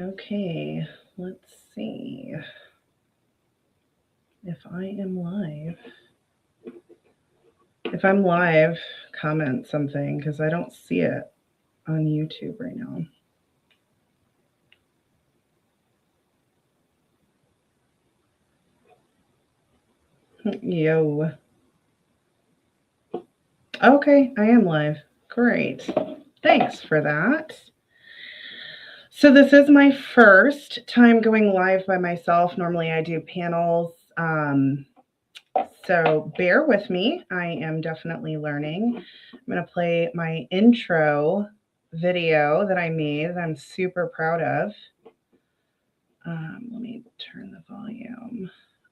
Okay, let's see if I am live. If I'm live, comment something because I don't see it on YouTube right now. Yo. Okay, I am live. Great. Thanks for that. So this is my first time going live by myself. Normally I do panels. So bear with me. I am definitely learning. I'm going to play my intro video that I made that I'm super proud of. Let me turn the volume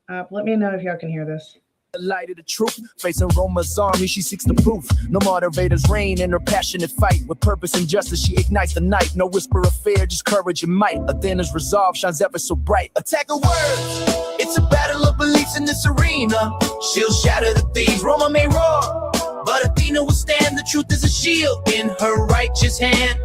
up. Let me know if y'all can hear this. The light of the truth, facing Roma's army, she seeks the proof. No moderators reign in her passionate fight. With purpose and justice, she ignites the night. No whisper of fear, just courage and might. Athena's resolve shines ever so bright. Attack her words, it's a battle of beliefs in this arena. She'll shatter the thieves, Roma may roar, but Athena will stand. The truth is a shield in her righteous hand.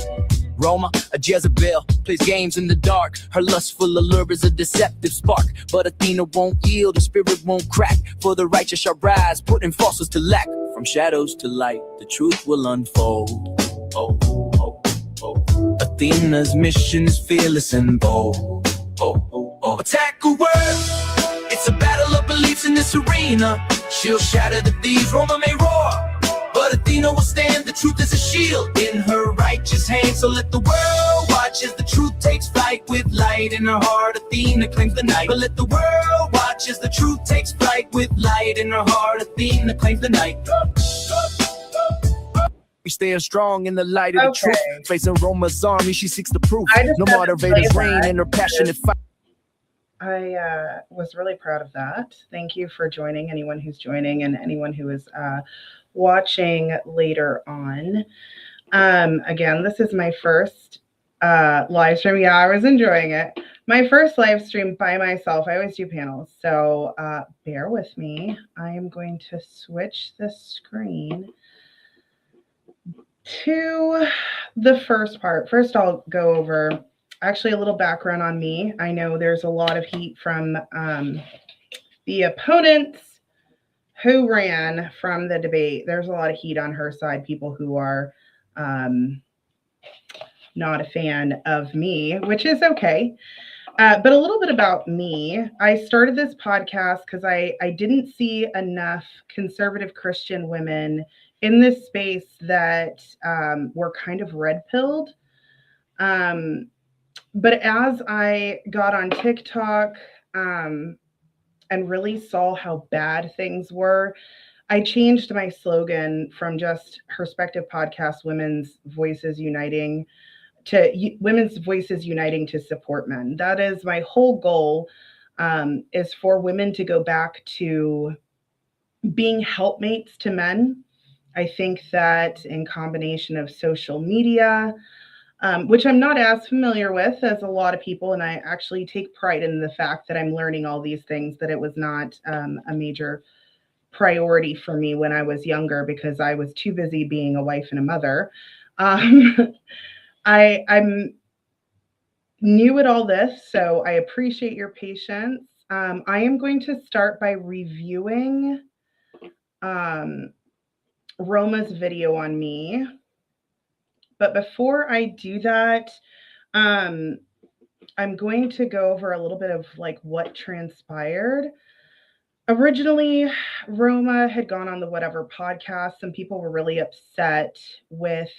Roma, a Jezebel, plays games in the dark. Her lustful allure is a deceptive spark. But Athena won't yield, her spirit won't crack. For the righteous shall rise, putting falsehoods to lack. From shadows to light, the truth will unfold. Oh, oh, oh. Athena's mission is fearless and bold. Oh, oh, oh. Attack her word, it's a battle of beliefs in this arena. She'll shatter the thieves, Roma may roar, but Athena will stand. The truth is a shield in her righteous hand. So let the world watch as the truth takes flight. With light in her heart, Athena claims the night. But let the world watch as the truth takes flight. With light in her heart, Athena claims the night. We stand strong in the light of the truth. Facing Roma's army, she seeks the proof. No moderators reign in her passionate fight. I was really proud of that. Thank you for joining, anyone who's joining and anyone who is watching later on. Again, this is my first live stream. Yeah, I was enjoying it. My first live stream by myself. I always do panels, so bear with me. I am going to switch the screen to the first part. First, I'll go over actually a little background on me. I know there's a lot of heat from the opponents who ran from the debate. There's a lot of heat on her side, people who are not a fan of me, which is okay. But a little bit about me. I started this podcast because I didn't see enough conservative Christian women in this space that were kind of red-pilled. But as I got on TikTok and really saw how bad things were, I changed my slogan from just Perspective Podcast, Women's Voices Uniting, to Women's Voices Uniting to Support Men. That is my whole goal, is for women to go back to being helpmates to men. I think that in combination of social media, which I'm not as familiar with as a lot of people, and I actually take pride in the fact that I'm learning all these things, that it was not a major priority for me when I was younger because I was too busy being a wife and a mother. I'm new at all this, so I appreciate your patience. I am going to start by reviewing Roma's video on me. But before I do that, I'm going to go over a little bit of like what transpired. Originally, Roma had gone on the Whatever podcast. Some people were really upset with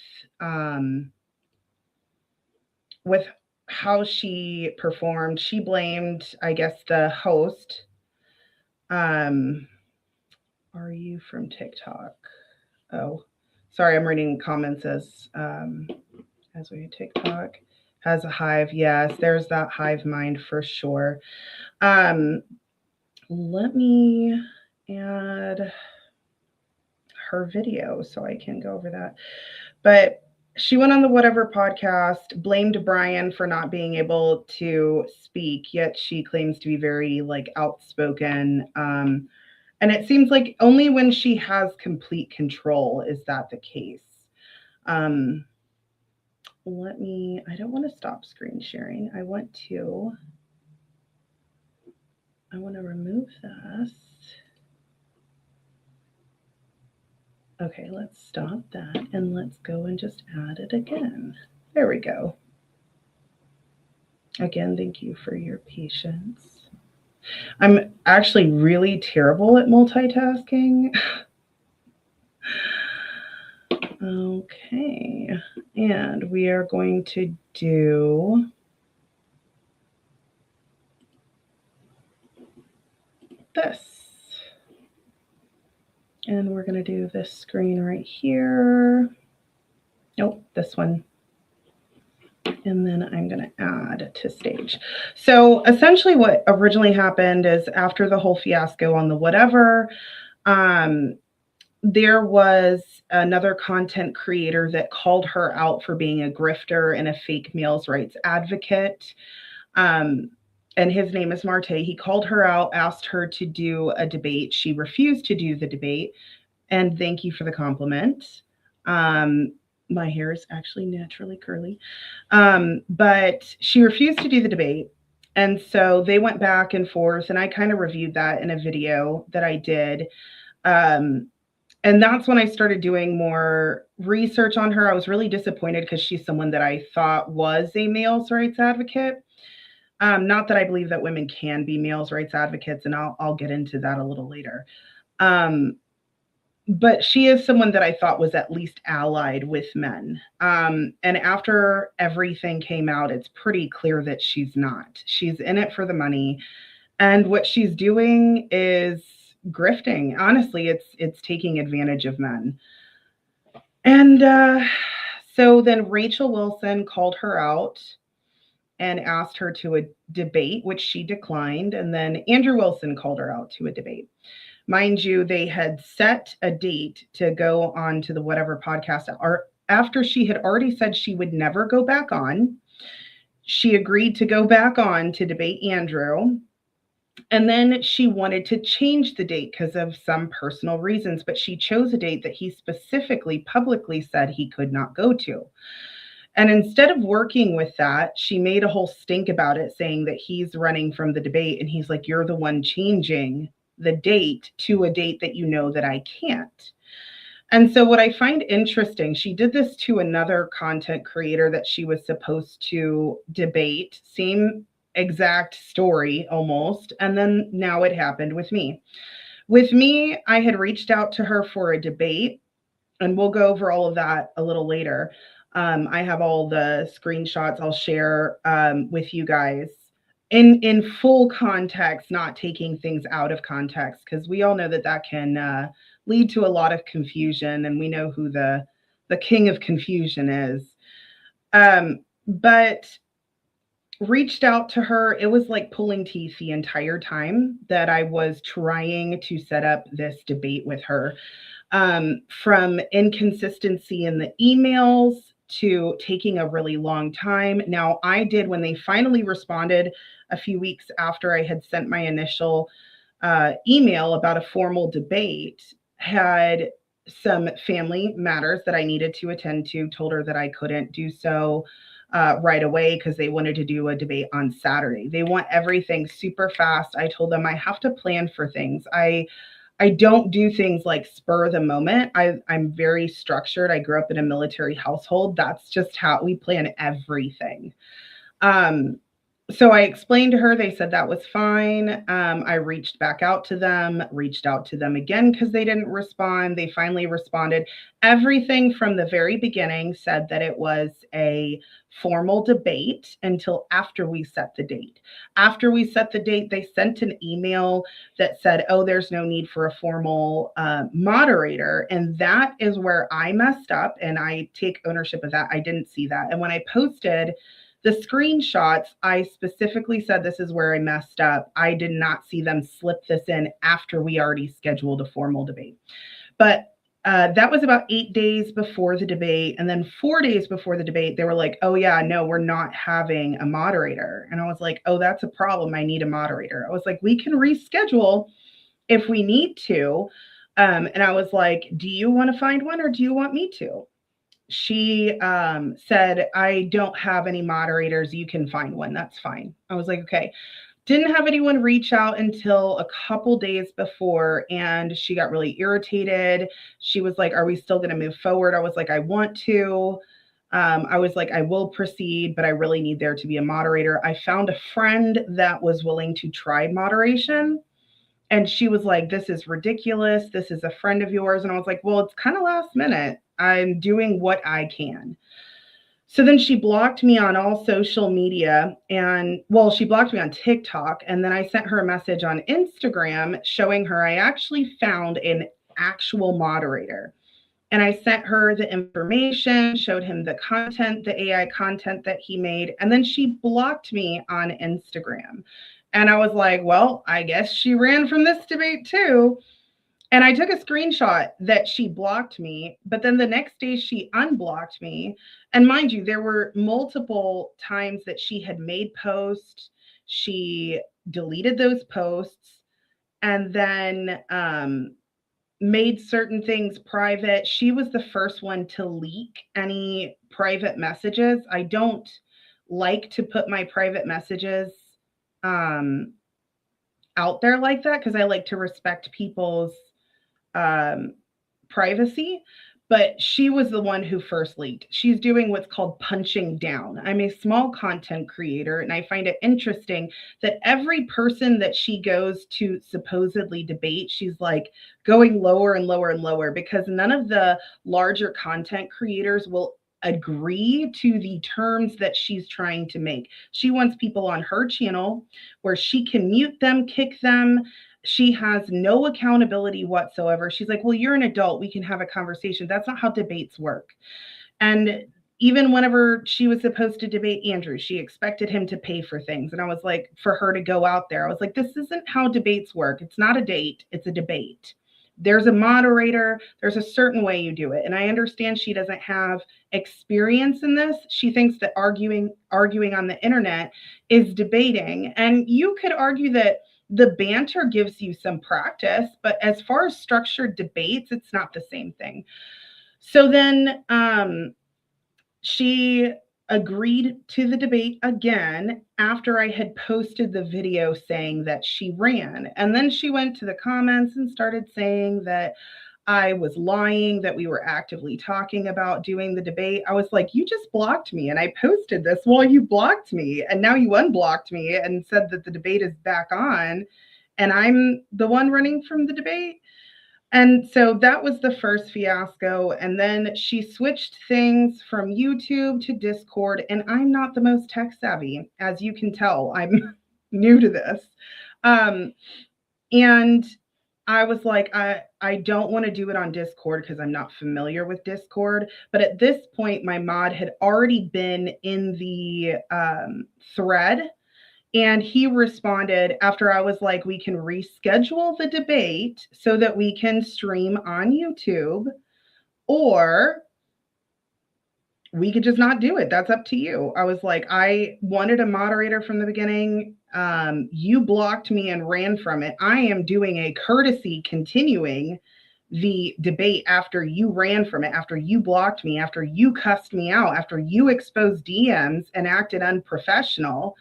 how she performed. She blamed, I guess, the host. Are you from TikTok? Oh, sorry, I'm reading comments as we TikTok has a hive. Yes, there's that hive mind for sure. Let me add her video so I can go over that. But she went on the Whatever podcast, blamed Brian for not being able to speak, yet she claims to be very like outspoken. And it seems like only when she has complete control is that the case. I don't want to stop screen sharing. I want to remove this. Okay, let's stop that and let's go and just add it again. There we go. Again, thank you for your patience. I'm actually really terrible at multitasking. Okay, and we are going to do this. And we're going to do this screen right here. Nope, this one. And then I'm going to add to stage. So essentially what originally happened is after the whole fiasco on the whatever, there was another content creator that called her out for being a grifter and a fake males rights advocate. And his name is Marte. He called her out, asked her to do a debate. She refused to do the debate. And thank you for the compliment. My hair is actually naturally curly. But she refused to do the debate. And so they went back and forth, and I kind of reviewed that in a video that I did. And that's when I started doing more research on her. I was really disappointed because she's someone that I thought was a males' rights advocate. Not that I believe that women can be males' rights advocates, and I'll get into that a little later. But she is someone that I thought was at least allied with men. And after everything came out, it's pretty clear that she's not. She's in it for the money. And what she's doing is grifting. Honestly, it's taking advantage of men. And so then Rachel Wilson called her out and asked her to a debate, which she declined. And then Andrew Wilson called her out to a debate. Mind you, they had set a date to go on to the whatever podcast after she had already said she would never go back on. She agreed to go back on to debate Andrew. And then she wanted to change the date because of some personal reasons, but she chose a date that he specifically publicly said he could not go to. And instead of working with that, she made a whole stink about it, saying that he's running from the debate. And he's like, you're the one changing the date to a date that you know that I can't. And so what I find interesting, she did this to another content creator that she was supposed to debate, same exact story almost. And then now it happened with me. With me, I had reached out to her for a debate, and we'll go over all of that a little later. I have all the screenshots I'll share with you guys in full context, not taking things out of context, because we all know that can lead to a lot of confusion, and we know who the king of confusion is. But reached out to her. It was like pulling teeth the entire time that I was trying to set up this debate with her. From inconsistency in the emails to taking a really long time. Now, I did, when they finally responded a few weeks after I had sent my initial email about a formal debate, had some family matters that I needed to attend to, told her that I couldn't do so right away because they wanted to do a debate on Saturday. They want everything super fast. I told them I have to plan for things. I don't do things like spur the moment. I'm very structured. I grew up in a military household. That's just how we plan everything. So I explained to her, they said that was fine. I reached back out to them again because they didn't respond. They finally responded. Everything from the very beginning said that it was a formal debate until after we set the date. After we set the date, they sent an email that said, oh, there's no need for a formal moderator. And that is where I messed up, and I take ownership of that. I didn't see that. And when I posted the screenshots, I specifically said this is where I messed up. I did not see them slip this in after we already scheduled a formal debate. But that was about 8 days before the debate. And then 4 days before the debate, they were like, oh, yeah, no, we're not having a moderator. And I was like, oh, that's a problem. I need a moderator. I was like, we can reschedule if we need to. And I was like, do you want to find one or do you want me to? she said, I don't have any moderators. You can find one. That's fine. I was like, okay. Didn't have anyone reach out until a couple days before, and she got really irritated. She was like, are we still going to move forward? I was like, I want to. I was like, I will proceed, but I really need there to be a moderator. I found a friend that was willing to try moderation. And she was like, this is ridiculous. This is a friend of yours. And I was like, well, it's kind of last minute. I'm doing what I can. So then she blocked me on all social media, and well, she blocked me on TikTok. And then I sent her a message on Instagram showing her I actually found an actual moderator. And I sent her the information, showed him the content, the AI content that he made. And then she blocked me on Instagram. And I was like, well, I guess she ran from this debate too. And I took a screenshot that she blocked me, but then the next day she unblocked me. And mind you, there were multiple times that she had made posts. She deleted those posts and then made certain things private. She was the first one to leak any private messages. I don't like to put my private messages out there like that because I like to respect people's um, privacy, but she was the one who first leaked. She's doing what's called punching down. I'm a small content creator, and I find it interesting that every person that she goes to supposedly debate, she's like going lower and lower and lower because none of the larger content creators will agree to the terms that she's trying to make. She wants people on her channel where she can mute them, kick them. She has no accountability whatsoever. She's like, well, you're an adult. We can have a conversation. That's not how debates work. And even whenever she was supposed to debate Andrew, she expected him to pay for things. And I was like, for her to go out there, I was like, this isn't how debates work. It's not a date, it's a debate. There's a moderator, there's a certain way you do it. And I understand she doesn't have experience in this. She thinks that arguing on the internet is debating. And you could argue that the banter gives you some practice, but as far as structured debates, it's not the same thing. So then she agreed to the debate again after I had posted the video saying that she ran. And then she went to the comments and started saying that I was lying, that we were actively talking about doing the debate. I was like, you just blocked me and I posted this while you blocked me. And now you unblocked me and said that the debate is back on and I'm the one running from the debate. And so that was the first fiasco. And then she switched things from YouTube to Discord. And I'm not the most tech savvy, as you can tell. I'm new to this. And I was like, I don't want to do it on Discord because I'm not familiar with Discord. But at this point, my mod had already been in the thread. And he responded after I was like, we can reschedule the debate so that we can stream on YouTube, or we could just not do it. That's up to you. I was like, I wanted a moderator from the beginning. You blocked me and ran from it. I am doing a courtesy continuing the debate after you ran from it, after you blocked me, after you cussed me out, after you exposed DMs and acted unprofessional.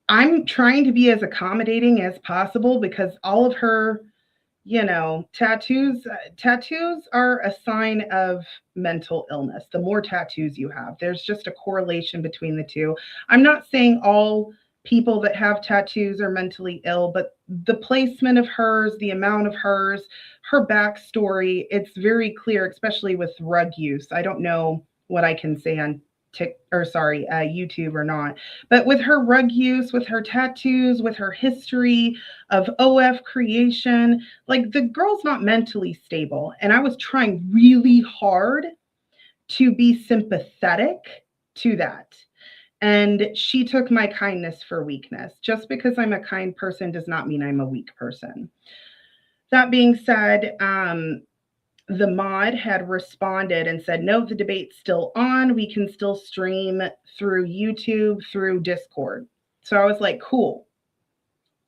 I'm trying to be as accommodating as possible because all of her, tattoos are a sign of mental illness. The more tattoos you have, there's just a correlation between the two. I'm not saying all people that have tattoos are mentally ill, but the placement of hers, the amount of hers, her backstory, it's very clear, especially with drug use. I don't know what I can say on YouTube or not. But with her rug use, with her tattoos, with her history of OF creation, like the girl's not mentally stable. And I was trying really hard to be sympathetic to that. And she took my kindness for weakness. Just because I'm a kind person does not mean I'm a weak person. That being said, the mod had responded and said, no, the debate's still on. We can still stream through YouTube, through Discord. So I was like, cool,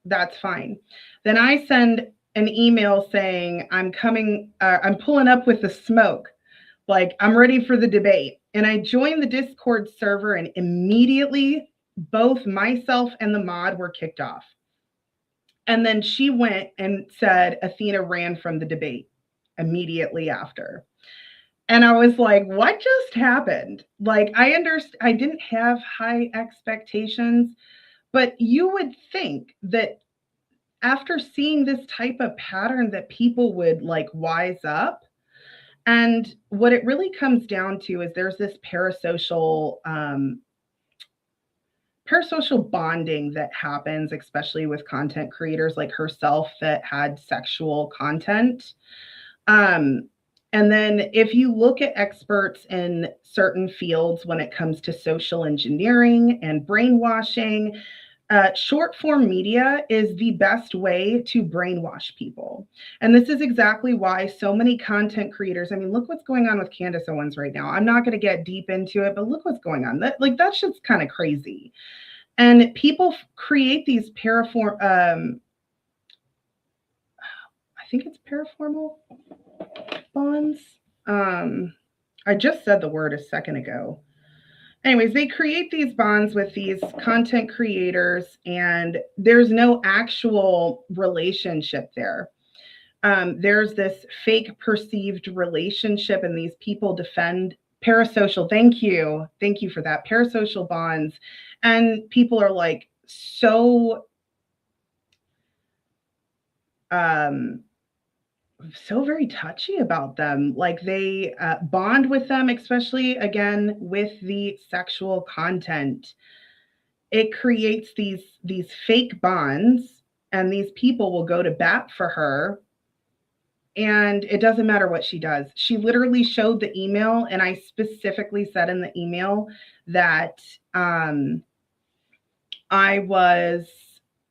that's fine. Then I send an email saying, I'm pulling up with the smoke. Like, I'm ready for the debate. And I joined the Discord server, and immediately both myself and the mod were kicked off. And then she went and said Athena ran from the debate immediately after. And I was like, what just happened? Like, I didn't have high expectations, but you would think that after seeing this type of pattern that people would like wise up. And what it really comes down to is there's this parasocial bonding that happens, especially with content creators like herself that had sexual content. Um, and then if you look at experts in certain fields when it comes to social engineering and brainwashing, short form media is the best way to brainwash people. And this is exactly why so many content creators, I mean, look what's going on with Candace Owens right now. I'm not going to get deep into it, but look what's going on. That shit's kind of crazy. And people create these I think it's paraformal bonds. I just said the word a second ago. Anyways, they create these bonds with these content creators, and there's no actual relationship there. There's this fake perceived relationship, and these people defend parasocial. Thank you for that, parasocial bonds. And people are like so very touchy about them. Like, they bond with them, especially again with the sexual content. It creates these fake bonds, and these people will go to bat for her, and it doesn't matter what she does. She literally showed the email, and I specifically said in the email that I was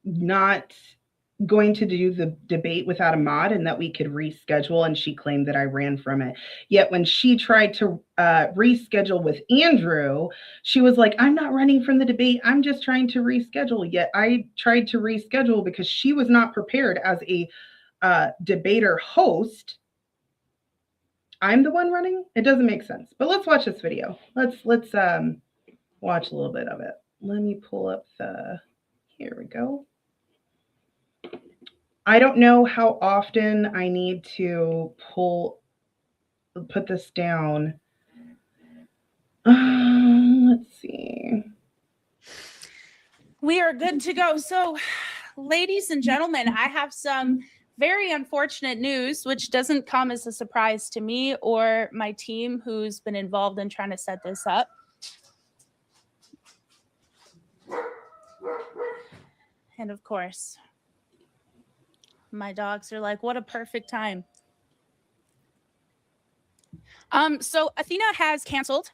not going to do the debate without a mod and that we could reschedule, and she claimed that I ran from it. Yet when she tried to reschedule with Andrew, she was like, I'm not running from the debate, I'm just trying to reschedule. Yet I tried to reschedule because she was not prepared as a debater host. I'm the one running. It doesn't make sense. But let's watch this video. Let's watch a little bit of it. Let me pull up here we go. I don't know how often I need to put this down. Let's see. We are good to go. So, ladies and gentlemen, I have some very unfortunate news, which doesn't come as a surprise to me or my team who's been involved in trying to set this up. And of course, my dogs are like, what a perfect time. So Athena has canceled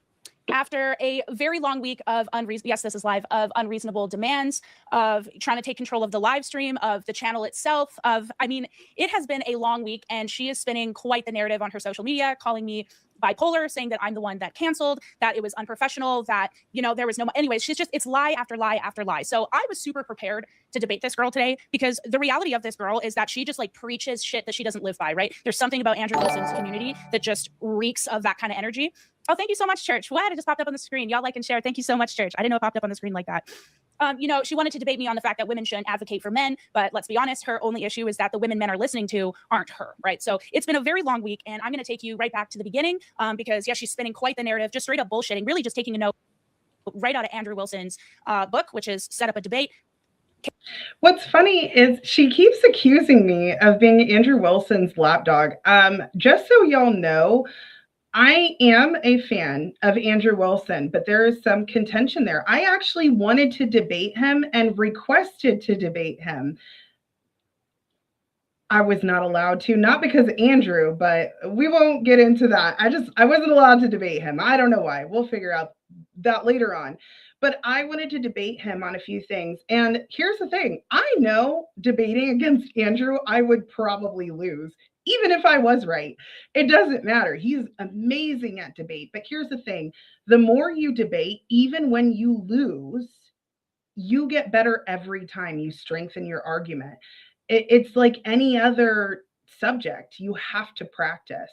after a very long week of unreasonable demands, of trying to take control of the live stream, of the channel itself, it has been a long week, and she is spinning quite the narrative on her social media, calling me bipolar, saying that I'm the one that canceled, that it was unprofessional, that, there was no, anyways, it's lie after lie after lie. So I was super prepared to debate this girl today, because the reality of this girl is that she just like preaches shit that she doesn't live by, right? There's something about Andrew Wilson's community that just reeks of that kind of energy. Oh, thank you so much, Church. What? It just popped up on the screen. Y'all like and share. Thank you so much, Church. I didn't know it popped up on the screen like that. She wanted to debate me on the fact that women shouldn't advocate for men, but let's be honest, her only issue is that the women men are listening to aren't her, right? So it's been a very long week, and I'm going to take you right back to the beginning, because yeah, she's spinning quite the narrative, just straight up bullshitting, really just taking a note right out of Andrew Wilson's book, which is Set Up a Debate. What's funny is she keeps accusing me of being Andrew Wilson's lapdog. Just so y'all know, I am a fan of Andrew Wilson, but there is some contention there. I actually wanted to debate him and requested to debate him. I was not allowed to, not because of Andrew, but we won't get into that. I wasn't allowed to debate him. I don't know why. We'll figure out that later on. But I wanted to debate him on a few things. And here's the thing. I know debating against Andrew, I would probably lose. Even if I was right, it doesn't matter. He's amazing at debate. But here's the thing. The more you debate, even when you lose, you get better every time. You strengthen your argument. It's like any other subject. You have to practice.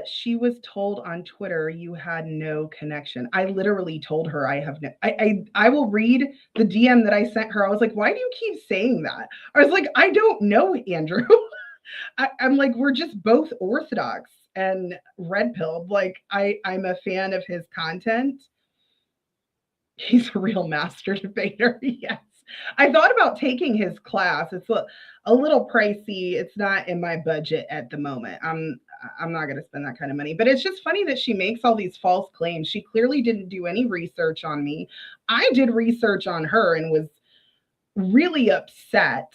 She was told on Twitter you had no connection. I literally told her I have no. I will read the DM that I sent her. I was like, why do you keep saying that? I was like, I don't know, Andrew. I'm like, we're just both Orthodox and red pilled. Like, I'm a fan of his content. He's a real master debater. Yes. I thought about taking his class. It's a little pricey. It's not in my budget at the moment. I'm not going to spend that kind of money. But it's just funny that she makes all these false claims. She clearly didn't do any research on me. I did research on her and was really upset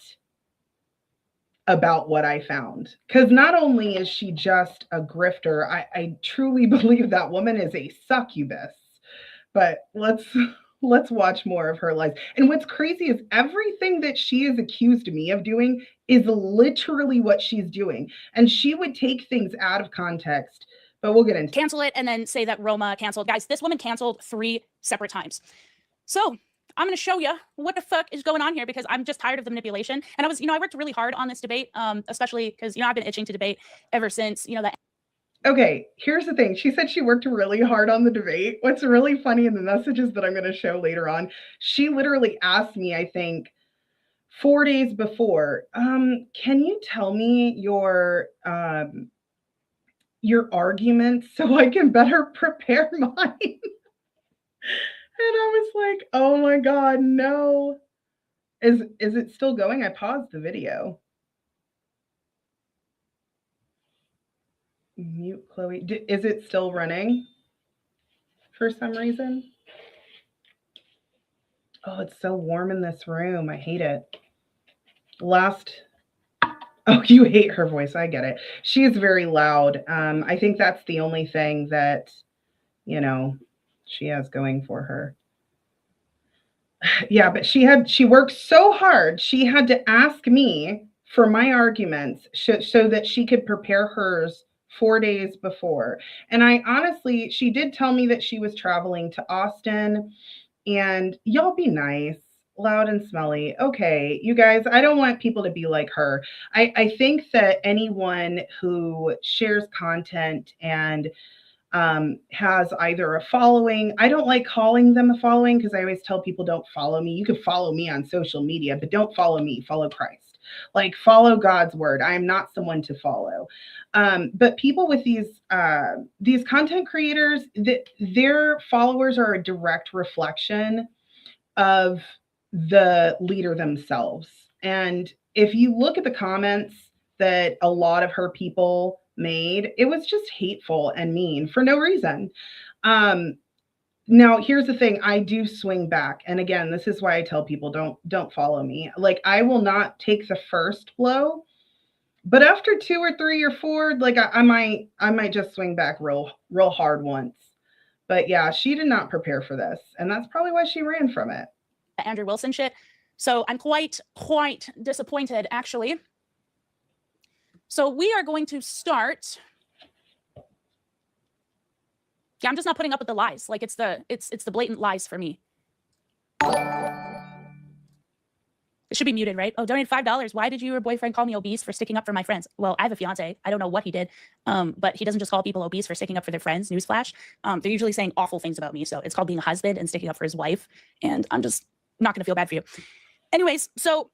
about what I found. Because not only is she just a grifter, I truly believe that woman is a succubus. But let's watch more of her life. And what's crazy is everything that she has accused me of doing is literally what she's doing. And she would take things out of context. But we'll get into cancel it and then say that Roma canceled. Guys, this woman canceled 3 separate times. So I'm going to show you what the fuck is going on here because I'm just tired of the manipulation. And I worked really hard on this debate, especially because, I've been itching to debate ever since, that. Okay, here's the thing. She said she worked really hard on the debate. What's really funny in the messages that I'm going to show later on, she literally asked me, I think, 4 days before, can you tell me your arguments so I can better prepare mine? And I was like, oh my God, no. Is it still going? I paused the video. Mute Chloe. Is it still running for some reason? Oh, it's so warm in this room. I hate it. Oh, you hate her voice. I get it. She is very loud. I think that's the only thing that, she has going for her. Yeah, but she worked so hard. She had to ask me for my arguments so that she could prepare hers 4 days before. And she did tell me that she was traveling to Austin, and y'all be nice. Loud and smelly. Okay, you guys, I don't want people to be like her. I think that anyone who shares content and has either a following, I don't like calling them a following because I always tell people don't follow me. You can follow me on social media, but don't follow me. Follow Christ. Like, follow God's word. I am not someone to follow. But people with these content creators, their followers are a direct reflection of the leader themselves. And if you look at the comments that a lot of her people made, it was just hateful and mean for no reason. Now, here's the thing. I do swing back. And again, this is why I tell people don't follow me. Like, I will not take the first blow, but after 2 or 3 or 4, like I might just swing back real hard once. But yeah, she did not prepare for this. And that's probably why she ran from it. Andrew Wilson shit. So I'm quite disappointed, actually. So we are going to start. Yeah, I'm just not putting up with the lies. Like, it's the blatant lies for me. It should be muted, right? Oh, donate $5. Why did your boyfriend call me obese for sticking up for my friends? Well, I have a fiance. I don't know what he did, but he doesn't just call people obese for sticking up for their friends. Newsflash. They're usually saying awful things about me. So it's called being a husband and sticking up for his wife. And I'm just not going to feel bad for you. Anyways, so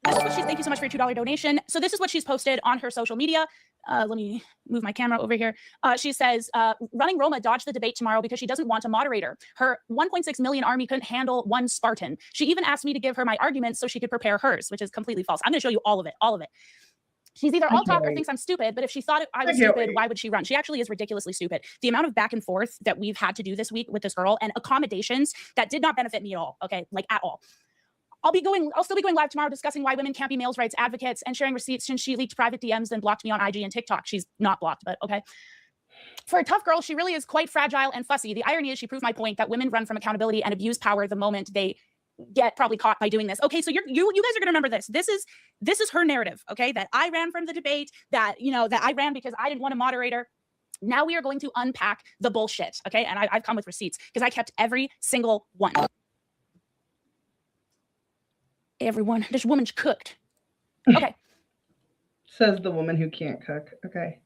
this is what thank you so much for your $2 donation. So this is what she's posted on her social media. Let me move my camera over here. She says, running Roma dodged the debate tomorrow because she doesn't want a moderator. Her 1.6 million army couldn't handle one Spartan. She even asked me to give her my arguments so she could prepare hers, which is completely false. I'm going to show you all of it. She's either all talk or thinks I'm stupid, but if she thought I was stupid, why would she run? She actually is ridiculously stupid. The amount of back and forth that we've had to do this week with this girl and accommodations that did not benefit me at all, okay? Like, at all. I'll still be going live tomorrow discussing why women can't be males' rights advocates and sharing receipts since she leaked private DMs and blocked me on IG and TikTok. She's not blocked, but okay. For a tough girl, she really is quite fragile and fussy. The irony is she proved my point that women run from accountability and abuse power the moment they get probably caught by doing this. Okay, so you guys are gonna remember this. This is her narrative, okay? That I ran from the debate, that I ran because I didn't want a moderator. Now we are going to unpack the bullshit, okay? And I've come with receipts because I kept every single one. Everyone, this woman's cooked. Okay. Says the woman who can't cook. Okay.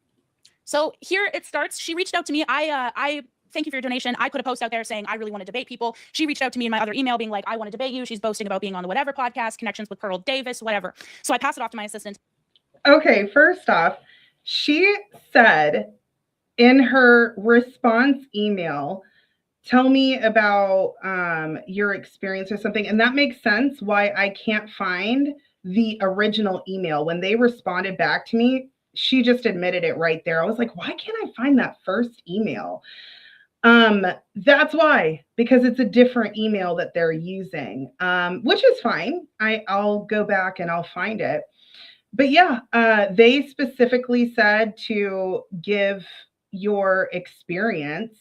So here it starts. She reached out to me. I thank you for your donation. I put a post out there saying I really want to debate people. She reached out to me in my other email being like, I want to debate you. She's boasting about being on the whatever podcast, connections with Pearl Davis, whatever. So I passed it off to my assistant. Okay, first off, she said in her response email, tell me about your experience or something. And that makes sense why I can't find the original email. When they responded back to me, she just admitted it right there. I was like, why can't I find that first email? That's why, because it's a different email that they're using, which is fine. I'll go back and I'll find it. But yeah, they specifically said to give your experience.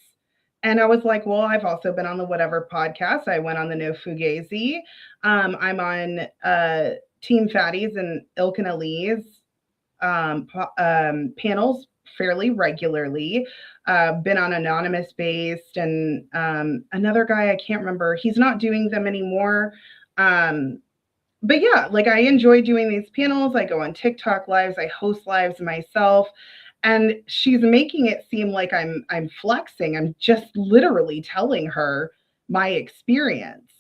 And I was like, well, I've also been on the whatever podcast. I went on the No Fugazi. I'm on Team Fatties and Ilkin Ali's panels fairly regularly. Been on Anonymous Based and another guy, I can't remember. He's not doing them anymore. But yeah, like I enjoy doing these panels. I go on TikTok lives. I host lives myself. And she's making it seem like I'm flexing. I'm just literally telling her my experience.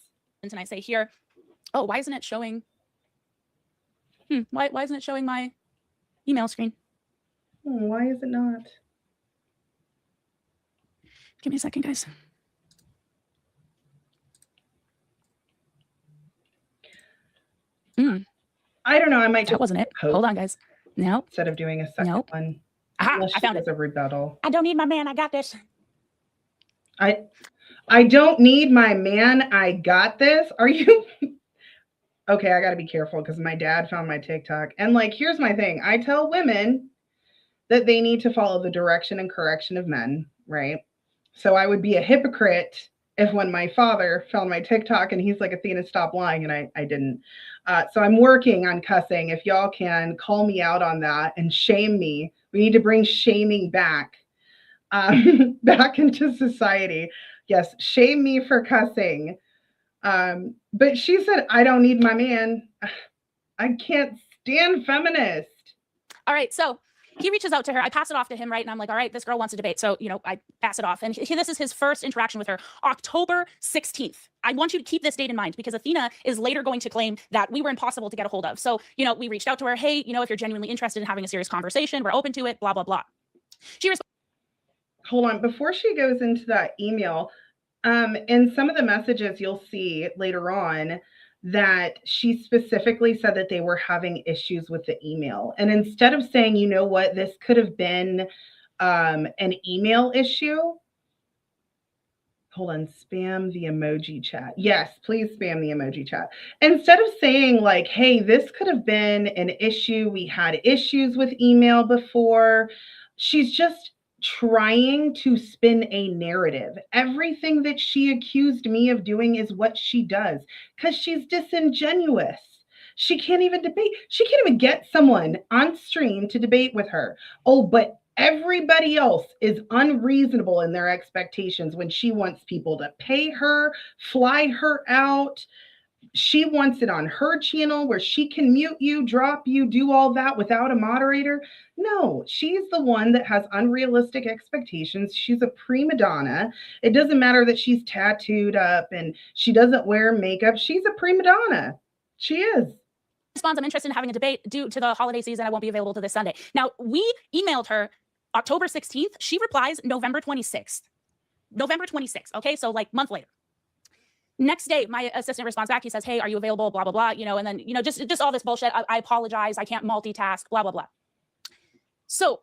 And I say here, oh, why isn't it showing? Why isn't it showing my email screen? Why is it not? Give me a second, guys. I don't know. I might. That wasn't it. Hold on, guys. No. Instead of doing a second one. Aha, I found it. A rebuttal. I don't need my man. I got this. I don't need my man. I got this. Are you? Okay, I got to be careful because my dad found my TikTok. And like, here's my thing. I tell women that they need to follow the direction and correction of men, right? So I would be a hypocrite if when my father found my TikTok and he's like, Athena, stop lying. And I didn't. So I'm working on cussing. If y'all can call me out on that and shame me, we need to bring shaming back, back into society. Yes, shame me for cussing. But she said, I don't need my man. I can't stand feminist. All right. So he reaches out to her. I pass it off to him, right? And I'm like, all right, this girl wants to debate. So, I pass it off. And this is his first interaction with her, October 16th. I want you to keep this date in mind because Athena is later going to claim that we were impossible to get a hold of. So, we reached out to her. Hey, if you're genuinely interested in having a serious conversation, we're open to it, blah, blah, blah. Hold on. Before she goes into that email, in some of the messages you'll see later on that she specifically said that they were having issues with the email. And instead of saying, you know what, this could have been an email issue. Hold on, spam the emoji chat. Yes, please spam the emoji chat. Instead of saying like, hey, this could have been an issue. We had issues with email before. She's just trying to spin a narrative. Everything that she accused me of doing is what she does because she's disingenuous. She can't even debate. She can't even get someone on stream to debate with her. Oh, but everybody else is unreasonable in their expectations when she wants people to pay her, fly her out. She wants it on her channel where she can mute you, drop you, do all that without a moderator. No, she's the one that has unrealistic expectations. She's a prima donna. It doesn't matter that she's tattooed up and she doesn't wear makeup. She's a prima donna. She is. Responds, I'm interested in having a debate due to the holiday season. I won't be available to this Sunday. Now, we emailed her October 16th. She replies November 26th. November 26th. Okay, so like a month later. Next day, my assistant responds back. He says, hey, are you available? Blah, blah, blah. And then, just all this bullshit. I apologize. I can't multitask, blah, blah, blah. So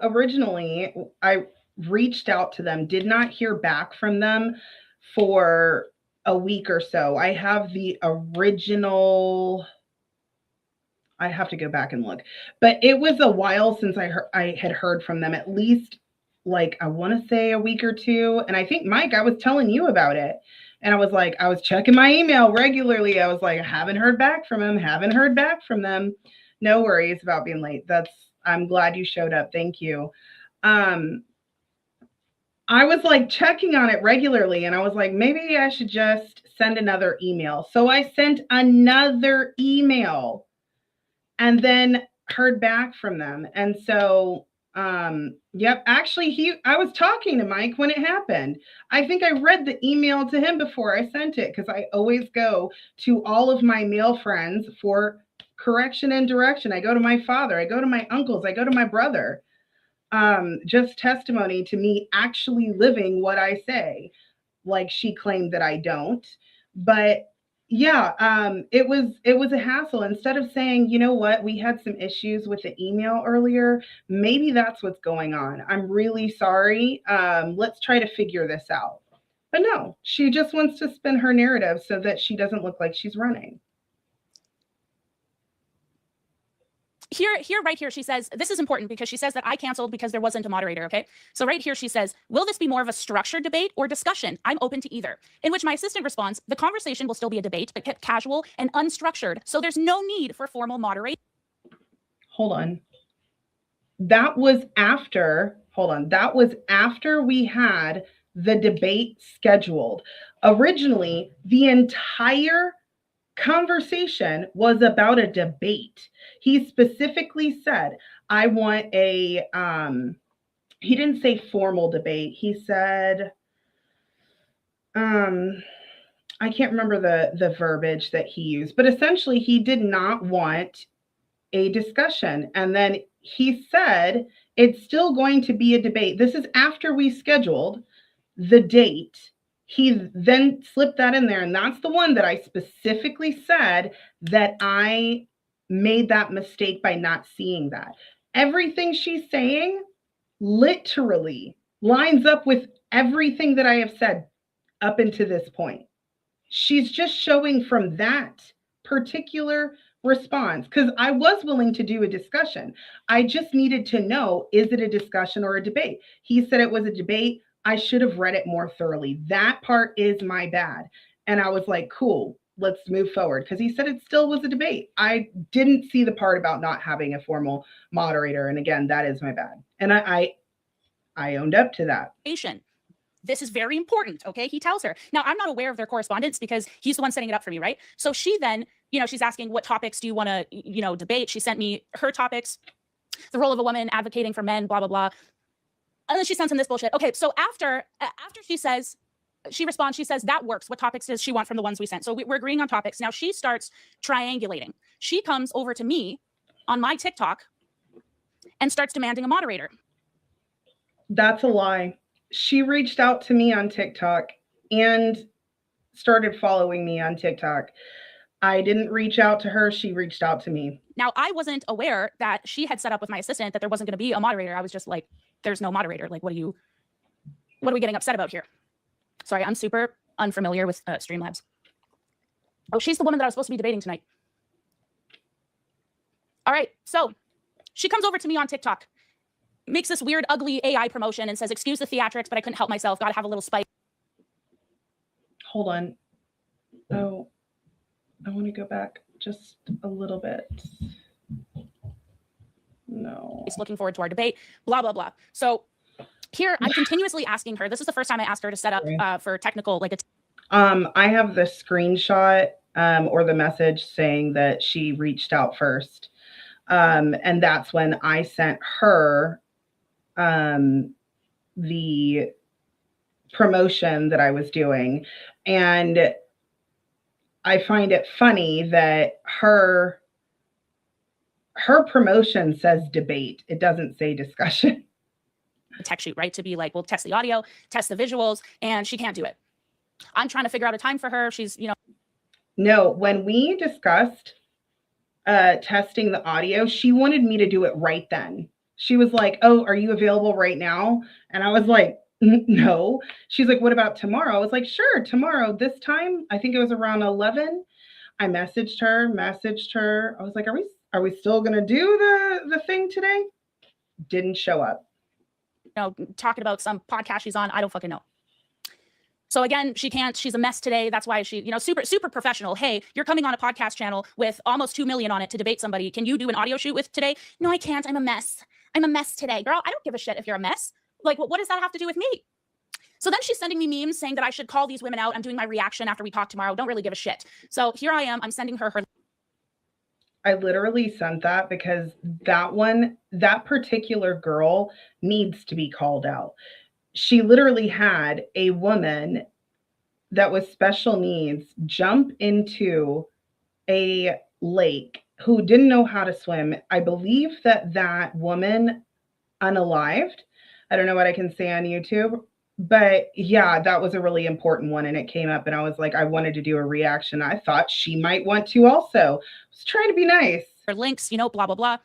originally I reached out to them, did not hear back from them for a week or so. I have the original. I have to go back and look, but it was a while since I had heard from them, at least like, I want to say a week or two. And I think, Mike, I was telling you about it. And I was like, I was checking my email regularly. I was like, I haven't heard back from him. Haven't heard back from them. No worries about being late. I'm glad you showed up. Thank you. I was like checking on it regularly. And I was like, maybe I should just send another email. So I sent another email. And then heard back from them. And so, yep, actually, I was talking to Mike when it happened. I think I read the email to him before I sent it because I always go to all of my male friends for correction and direction. I go to my father, I go to my uncles, I go to my brother. Just testimony to me actually living what I say, like she claimed that I don't. But yeah, it was a hassle. Instead of saying, you know what, we had some issues with the email earlier, maybe that's what's going on. I'm really sorry. Let's try to figure this out. But no, she just wants to spin her narrative so that she doesn't look like she's running. Right here, she says, this is important because she says that I canceled because there wasn't a moderator, okay? So right here, she says, will this be more of a structured debate or discussion? I'm open to either. In which my assistant responds, the conversation will still be a debate, but kept casual and unstructured. So there's no need for formal moderation. Hold on. That was after we had the debate scheduled. Originally, the entire conversation was about a debate. He specifically said, I want a, he didn't say formal debate. He said, I can't remember the verbiage that he used, but essentially he did not want a discussion. And then he said, it's still going to be a debate. This is after we scheduled the date. He then slipped that in there. And that's the one that I specifically said that I made that mistake by not seeing that. Everything she's saying literally lines up with everything that I have said up until this point. She's just showing from that particular response, because I was willing to do a discussion. I just needed to know, is it a discussion or a debate? He said it was a debate. I should have read it more thoroughly. That part is my bad. And I was like, cool, let's move forward. Because he said it still was a debate. I didn't see the part about not having a formal moderator. And again, that is my bad. And I owned up to that. This is very important, okay? He tells her. Now, I'm not aware of their correspondence because he's the one setting it up for me, right? So she then, she's asking, what topics do you want to, debate? She sent me her topics, the role of a woman, advocating for men, blah, blah, blah. And then she sends him this bullshit. Okay, so after she responds, she says, that works. What topics does she want from the ones we sent? So we're agreeing on topics. Now she starts triangulating. She comes over to me on my TikTok and starts demanding a moderator. That's a lie. She reached out to me on TikTok and started following me on TikTok. I didn't reach out to her. She reached out to me. Now, I wasn't aware that she had set up with my assistant that there wasn't going to be a moderator. I was just like, there's no moderator. Like, what are we getting upset about here? Sorry, I'm super unfamiliar with Streamlabs. Oh, she's the woman that I was supposed to be debating tonight. All right, so she comes over to me on TikTok, makes this weird, ugly AI promotion and says, excuse the theatrics, but I couldn't help myself. Got to have a little spike. Hold on. Oh, I want to go back just a little bit. No. He's looking forward to our debate, blah, blah, blah. So here I'm continuously asking her. This is the first time I asked her to set up for technical, I have the screenshot or the message saying that she reached out first. And that's when I sent her the promotion that I was doing. And I find it funny that her promotion says debate. It doesn't say discussion. A tech shoot, right? To be like, we'll test the audio, test the visuals, and she can't do it. I'm trying to figure out a time for her. She's, No, when we discussed testing the audio, she wanted me to do it right then. She was like, oh, are you available right now? And I was like, no. She's like, what about tomorrow? I was like, sure, tomorrow, this time. I think it was around 11. I messaged her. I was like, are we still gonna do the thing today? Didn't show up. Talking about some podcast she's on. I don't fucking know. So again, she can't, she's a mess today. That's why she, super professional. Hey, you're coming on a podcast channel with almost 2 million on it to debate somebody. Can you do an audio shoot with today? No, I can't. I'm a mess. I'm a mess today. Girl, I don't give a shit if you're a mess. Like, what does that have to do with me? So then she's sending me memes saying that I should call these women out. I'm doing my reaction after we talk tomorrow. Don't really give a shit. So here I am. I'm sending her. I literally sent that because that particular girl needs to be called out. She literally had a woman that was special needs jump into a lake who didn't know how to swim. I believe that that woman unalived. I don't know what I can say on YouTube, but yeah, that was a really important one. And it came up, and I was like, I wanted to do a reaction. I thought she might want to also. I was trying to be nice. Or links, you know, blah, blah, blah.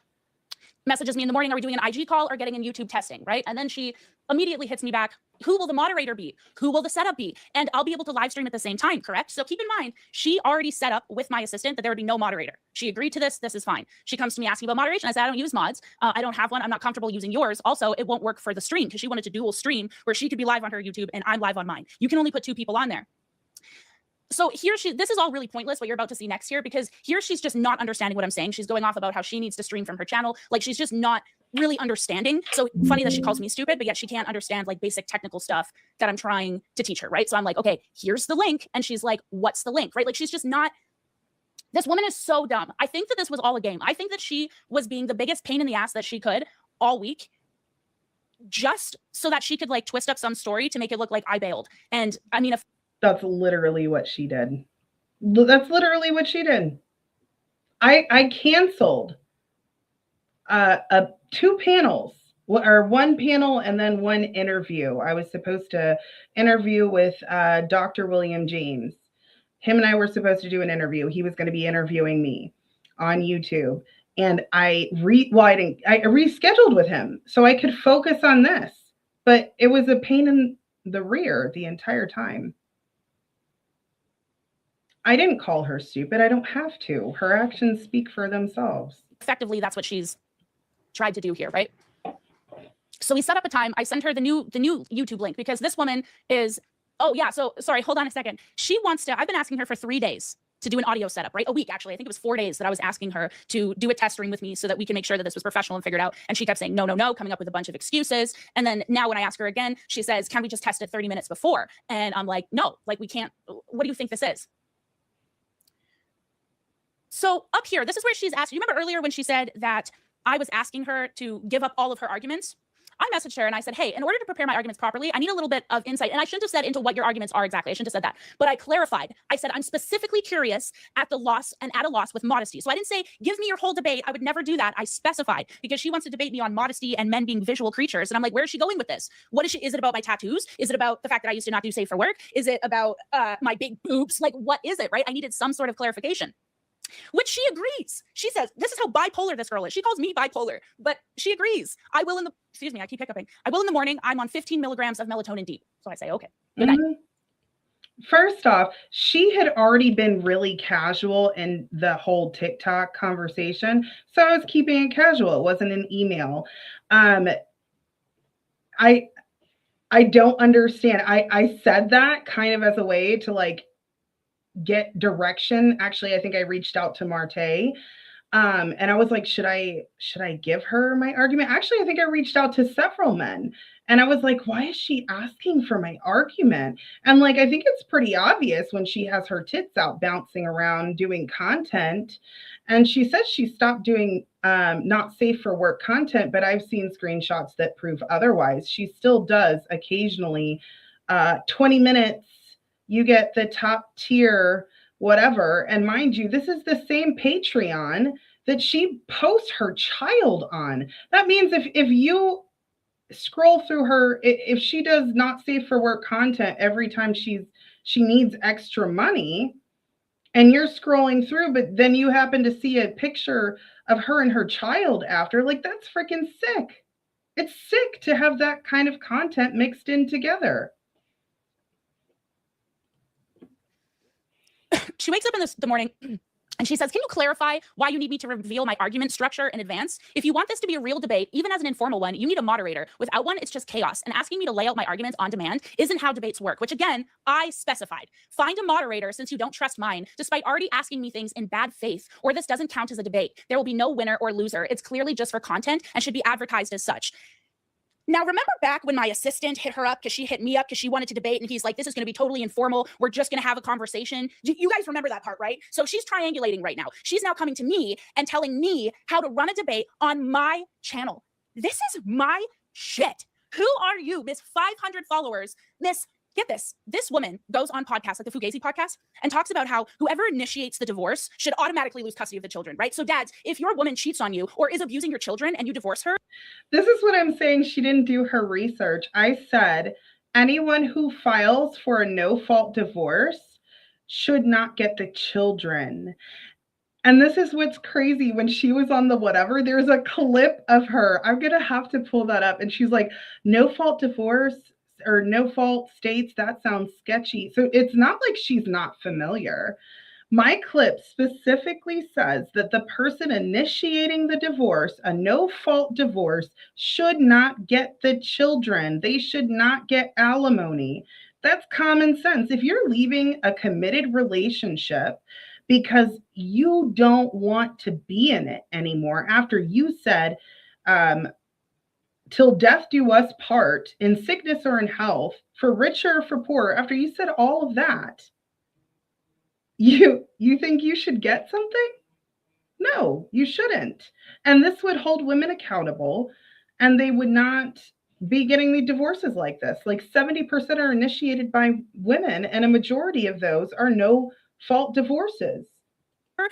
Messages me in the morning, are we doing an IG call or getting in YouTube testing, right? And then she immediately hits me back, who will the moderator be? Who will the setup be? And I'll be able to live stream at the same time, correct? So keep in mind, she already set up with my assistant that there would be no moderator. She agreed to this. This is fine. She comes to me asking about moderation. I said, I don't use mods. I don't have one. I'm not comfortable using yours. Also, it won't work for the stream because she wanted to dual stream where she could be live on her YouTube and I'm live on mine. You can only put 2 people on there. So here this is all really pointless what you're about to see next here, because here she's just not understanding what I'm saying. She's going off about how she needs to stream from her channel. Like she's just not really understanding. So funny that she calls me stupid, but yet she can't understand like basic technical stuff that I'm trying to teach her, right? So I'm like, okay, here's the link. And she's like, what's the link, right? Like she's just not, this woman is so dumb. I think that this was all a game. I think that she was being the biggest pain in the ass that she could all week, just so that she could like twist up some story to make it look like I bailed. And I mean, if that's literally what she did. That's literally what she did. I canceled 2 panels, or 1 panel and then 1 interview. I was supposed to interview with Dr. William James. Him and I were supposed to do an interview. He was going to be interviewing me on YouTube. And I rescheduled with him so I could focus on this. But it was a pain in the rear the entire time. I didn't call her stupid. I don't have to. Her actions speak for themselves. effectively, that's what she's tried to do here, right? So we set up a time. I sent her the new YouTube link because this woman is, oh yeah, so sorry, hold on a second. She wants to, I've been asking her for 3 days to do an audio setup, right? A week, actually. I think it was 4 days that I was asking her to do a test stream with me so that we can make sure that this was professional and figured out. And she kept saying, no, no, no, coming up with a bunch of excuses. And then now when I ask her again, she says, can we just test it 30 minutes before? And I'm like, no, like we can't, what do you think this is? So up here, this is where she's asking, you remember earlier when she said that I was asking her to give up all of her arguments? I messaged her and I said, hey, in order to prepare my arguments properly, I need a little bit of insight. And I shouldn't have said into what your arguments are exactly. I shouldn't have said that. But I clarified. I said, I'm specifically curious at the loss and at a loss with modesty. So I didn't say, give me your whole debate. I would never do that. I specified because she wants to debate me on modesty and men being visual creatures. And I'm like, where is she going with this? What is she? Is it about my tattoos? Is it about the fact that I used to not do safe for work? Is it about my big boobs? Like, what is it, right? I needed some sort of clarification. Which she agrees. She says, this is how bipolar this girl is. She calls me bipolar, but she agrees. I will in the, excuse me, I keep hiccuping. I will in the morning. I'm on 15 milligrams of melatonin deep. So I say, okay, good night. First off, she had already been really casual in the whole TikTok conversation. So I was keeping it casual. It wasn't an email. I don't understand. I said that kind of as a way to like, get direction. Actually, I think I reached out to Marte. And I was like, should I give her my argument? Actually, I think I reached out to several men and I was like, why is she asking for my argument? And like, I think it's pretty obvious when she has her tits out bouncing around doing content. And she says she stopped doing not safe for work content, but I've seen screenshots that prove otherwise. She still does occasionally 20 minutes. You get the top tier, whatever. And mind you, this is the same Patreon that she posts her child on. That means if you scroll through her, if she does not safe for work content every time she needs extra money, and you're scrolling through, but then you happen to see a picture of her and her child after, like that's freaking sick. It's sick to have that kind of content mixed in together. She wakes up in the morning and she says, can you clarify why you need me to reveal my argument structure in advance? If you want this to be a real debate, even as an informal one, you need a moderator. Without one, it's just chaos. And asking me to lay out my arguments on demand isn't how debates work, which again, I specified. Find a moderator since you don't trust mine, despite already asking me things in bad faith, or this doesn't count as a debate. There will be no winner or loser. It's clearly just for content and should be advertised as such. Now, remember back when my assistant hit her up because she hit me up because she wanted to debate, and he's like, this is going to be totally informal. We're just going to have a conversation. You guys remember that part, right? So she's triangulating right now. She's now coming to me and telling me how to run a debate on my channel. This is my shit. Who are you, Miss 500 followers, Miss, get this, this woman goes on podcasts like the Fugazi podcast and talks about how whoever initiates the divorce should automatically lose custody of the children, right? So dads, if your woman cheats on you or is abusing your children and you divorce her. This is what I'm saying. She didn't do her research. I said anyone who files for a no-fault divorce should not get the children. And this is what's crazy. When she was on the whatever, there's a clip of her. I'm going to have to pull that up. And she's like, no fault divorce or no fault states. That sounds sketchy. So it's not like she's not familiar. My clip specifically says that the person initiating the divorce, a no fault divorce, should not get the children. They should not get alimony. That's common sense. If you're leaving a committed relationship because you don't want to be in it anymore after you said, till death do us part, in sickness or in health, for richer or for poorer, after you said all of that, you think you should get something? No, you shouldn't. And this would hold women accountable, and they would not be getting the divorces like this. Like 70% are initiated by women, and a majority of those are no fault divorces.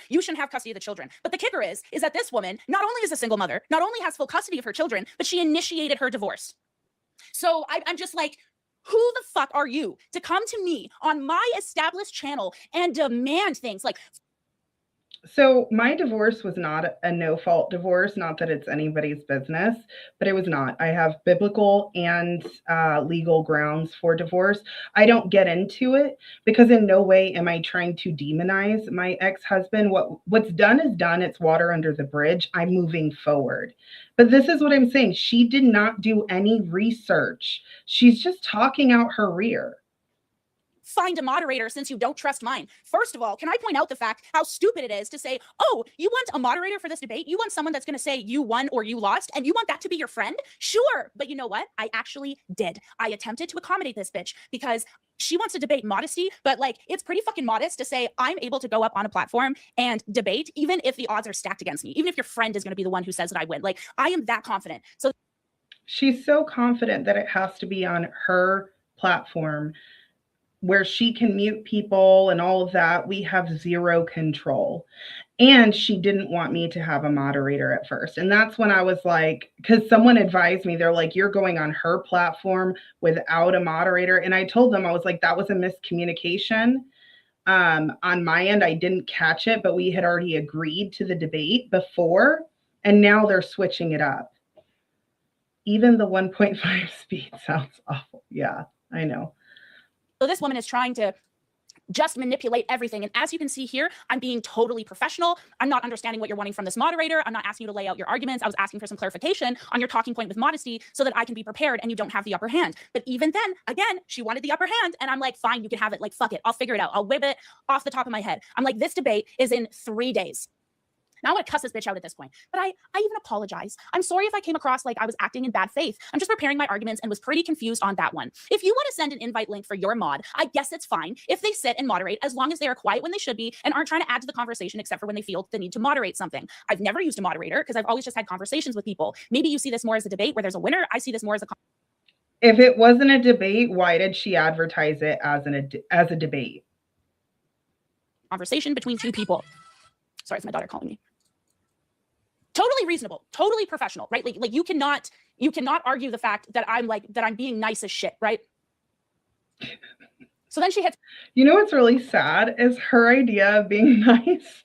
You shouldn't have custody of the children. But the kicker is that this woman not only is a single mother, not only has full custody of her children, but she initiated her divorce. So I'm just like, who the fuck are you to come to me on my established channel and demand things like... So my divorce was not a no-fault divorce, not that it's anybody's business, but it was not. I have biblical and legal grounds for divorce. I don't get into it because in no way am I trying to demonize my ex-husband. What's done is done. It's water under the bridge. I'm moving forward. But this is what I'm saying. She did not do any research. She's just talking out her rear. Find a moderator since you don't trust mine. First of all, can I point out the fact how stupid it is to say, oh, you want a moderator for this debate? You want someone that's going to say you won or you lost, and you want that to be your friend? Sure. But you know what? I actually did. I attempted to accommodate this bitch because she wants to debate modesty, but like, it's pretty fucking modest to say I'm able to go up on a platform and debate, even if the odds are stacked against me, even if your friend is going to be the one who says that I win. Like, I am that confident. So she's so confident that it has to be on her platform where she can mute people and all of that. We have zero control. And she didn't want me to have a moderator at first. And that's when I was like, because someone advised me, they're like, you're going on her platform without a moderator. And I told them, I was like, that was a miscommunication. On my end, I didn't catch it, but we had already agreed to the debate before, and now they're switching it up. Even the 1.5 speed sounds awful. Yeah, I know. So this woman is trying to just manipulate everything. And as you can see here, I'm being totally professional. I'm not understanding what you're wanting from this moderator. I'm not asking you to lay out your arguments. I was asking for some clarification on your talking point with modesty so that I can be prepared and you don't have the upper hand. But even then, again, she wanted the upper hand. And I'm like, fine, you can have it. Like, fuck it. I'll figure it out. I'll whip it off the top of my head. I'm like, this debate is in 3 days. Now I'm gonna cuss this bitch out at this point, but I even apologize. I'm sorry if I came across like I was acting in bad faith. I'm just preparing my arguments and was pretty confused on that one. If you want to send an invite link for your mod, I guess it's fine if they sit and moderate, as long as they are quiet when they should be and aren't trying to add to the conversation except for when they feel the need to moderate something. I've never used a moderator because I've always just had conversations with people. Maybe you see this more as a debate where there's a winner. I see this more as a... If it wasn't a debate, why did she advertise it as a debate? Conversation between two people. Sorry, it's my daughter calling me. Totally reasonable, totally professional, right? Like you cannot argue the fact that I'm being nice as shit, right? So then she hits. You know what's really sad is her idea of being nice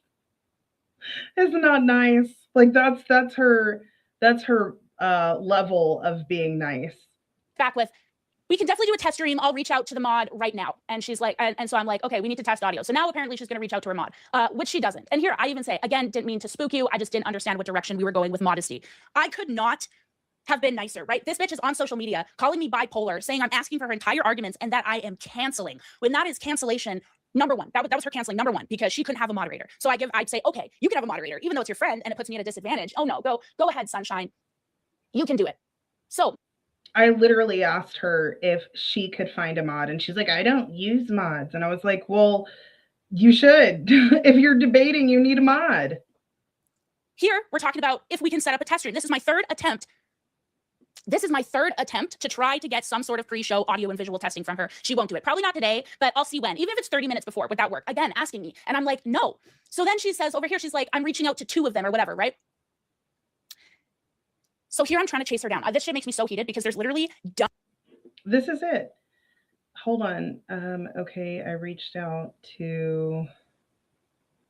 is not nice. Like that's her level of being nice. Back with, we can definitely do a test stream. I'll reach out to the mod right now. And she's like, and so I'm like, okay, we need to test audio. So now apparently she's going to reach out to her mod, which she doesn't. And here I even say, again, didn't mean to spook you. I just didn't understand what direction we were going with modesty. I could not have been nicer, right? This bitch is on social media calling me bipolar, saying I'm asking for her entire arguments and that I am canceling, when that is cancellation number one. That was her canceling number one because she couldn't have a moderator. So I'd say, okay, you can have a moderator, even though it's your friend and it puts me at a disadvantage. Oh no, go ahead, sunshine. You can do it. So I literally asked her if she could find a mod, and she's like, I don't use mods. And I was like, well, you should. If you're debating, you need a mod. Here, we're talking about if we can set up a test stream. This is my third attempt. This is my third attempt to try to get some sort of pre-show audio and visual testing from her. She won't do it. Probably not today, but I'll see when. Even if it's 30 minutes before, would that work? Again, asking me. And I'm like, no. So then she says over here, she's like, I'm reaching out to 2 of them or whatever, right? So here I'm trying to chase her down. This shit makes me so heated because there's literally... This is it. Hold on. Okay, I reached out to...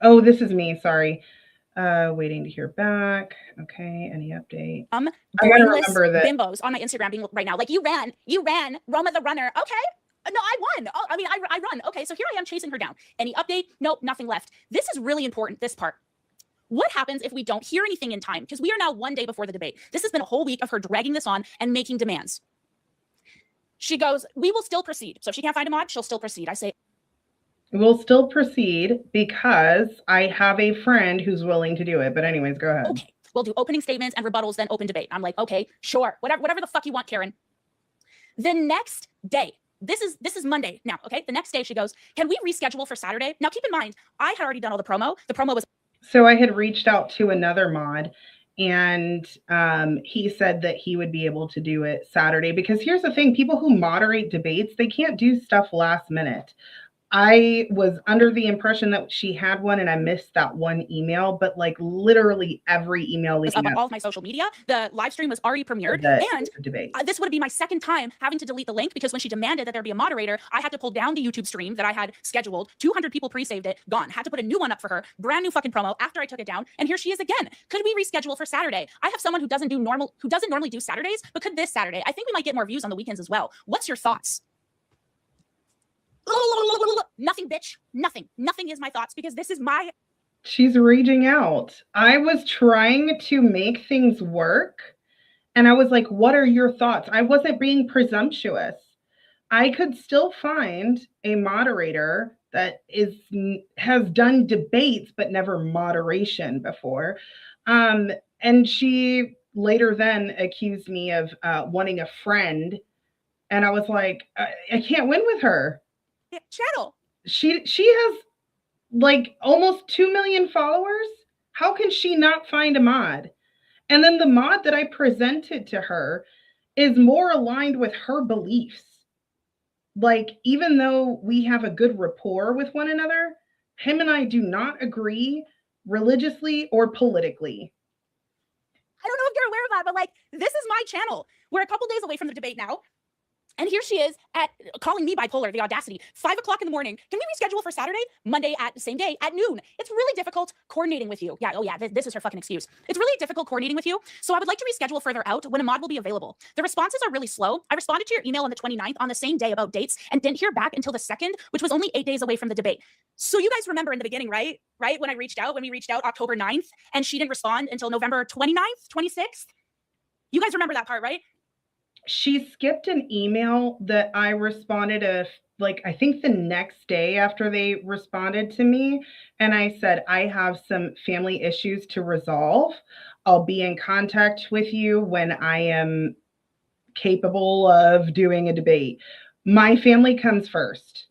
Oh, this is me. Sorry. Waiting to hear back. Okay, any update? I gotta remember that bimbos on my Instagram being right now like, you ran, Roma the runner. Okay, no, I won. Oh, I mean, I run. Okay, so here I am chasing her down. Any update? Nope, nothing left. This is really important, this part. What happens if we don't hear anything in time? Because we are now 1 day before the debate. This has been a whole week of her dragging this on and making demands. She goes, we will still proceed. So if she can't find a mod, she'll still proceed. I say, we'll still proceed because I have a friend who's willing to do it. But anyways, go ahead. Okay, we'll do opening statements and rebuttals, then open debate. I'm like, okay, sure, whatever the fuck you want, Karen. The next day, this is Monday now, okay? The next day she goes, can we reschedule for Saturday? Now keep in mind, I had already done all the promo. The promo was... So I had reached out to another mod, and he said that he would be able to do it Saturday, because here's the thing, people who moderate debates, they can't do stuff last minute. I was under the impression that she had one and I missed that one email, but like literally every email was up on all of my social media. The live stream was already premiered, and this would be my second time having to delete the link, because when she demanded that there be a moderator, I had to pull down the YouTube stream that I had scheduled. 200 people pre-saved it, gone. Had to put a new one up for her, brand new fucking promo after I took it down, and here she is again. Could we reschedule for Saturday? I have someone who doesn't normally do Saturdays, but could this Saturday? I think we might get more views on the weekends as well. What's your thoughts? Nothing, bitch. Nothing is my thoughts, because this is my... She's raging out. I was trying to make things work, and I was like, what are your thoughts? I wasn't being presumptuous. I could still find a moderator that has done debates but never moderation before. And she later then accused me of wanting a friend, and I was like, I can't win with her. Channel. She has like almost 2 million followers. How can she not find a mod? And then the mod that I presented to her is more aligned with her beliefs. Like, even though we have a good rapport with one another, him and I do not agree religiously or politically. I don't know if you're aware of that, but like, this is my channel. We're a couple days away from the debate now. And here she is calling me bipolar, the audacity. 5 o'clock in the morning. Can we reschedule for Saturday? Monday at the same day at noon. It's really difficult coordinating with you. Yeah, oh yeah, this is her fucking excuse. It's really difficult coordinating with you. So I would like to reschedule further out when a mod will be available. The responses are really slow. I responded to your email on the 29th on the same day about dates and didn't hear back until the 2nd, which was only 8 days away from the debate. So you guys remember in the beginning, right? When we reached out October 9th, and she didn't respond until November 29th, 26th. You guys remember that part, right? She skipped an email that I responded to, like, I think the next day after they responded to me. And I said, I have some family issues to resolve. I'll be in contact with you when I am capable of doing a debate. My family comes first.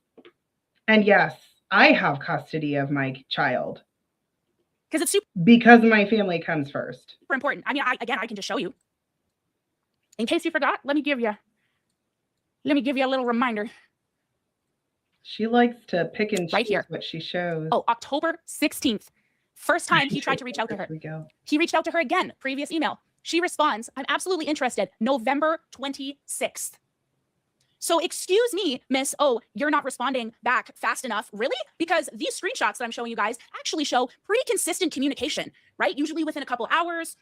And yes, I have custody of my child. Because my family comes first. Super important. I mean, I can just show you. In case you forgot, let me give you a little reminder. She likes to pick and choose right here. What she shows. Oh, October 16th. First time he tried to reach out to her. He reached out to her again, previous email. She responds, I'm absolutely interested. November 26th. So excuse me, miss, oh, you're not responding back fast enough. Really? Because these screenshots that I'm showing you guys actually show pretty consistent communication, right? Usually within a couple hours.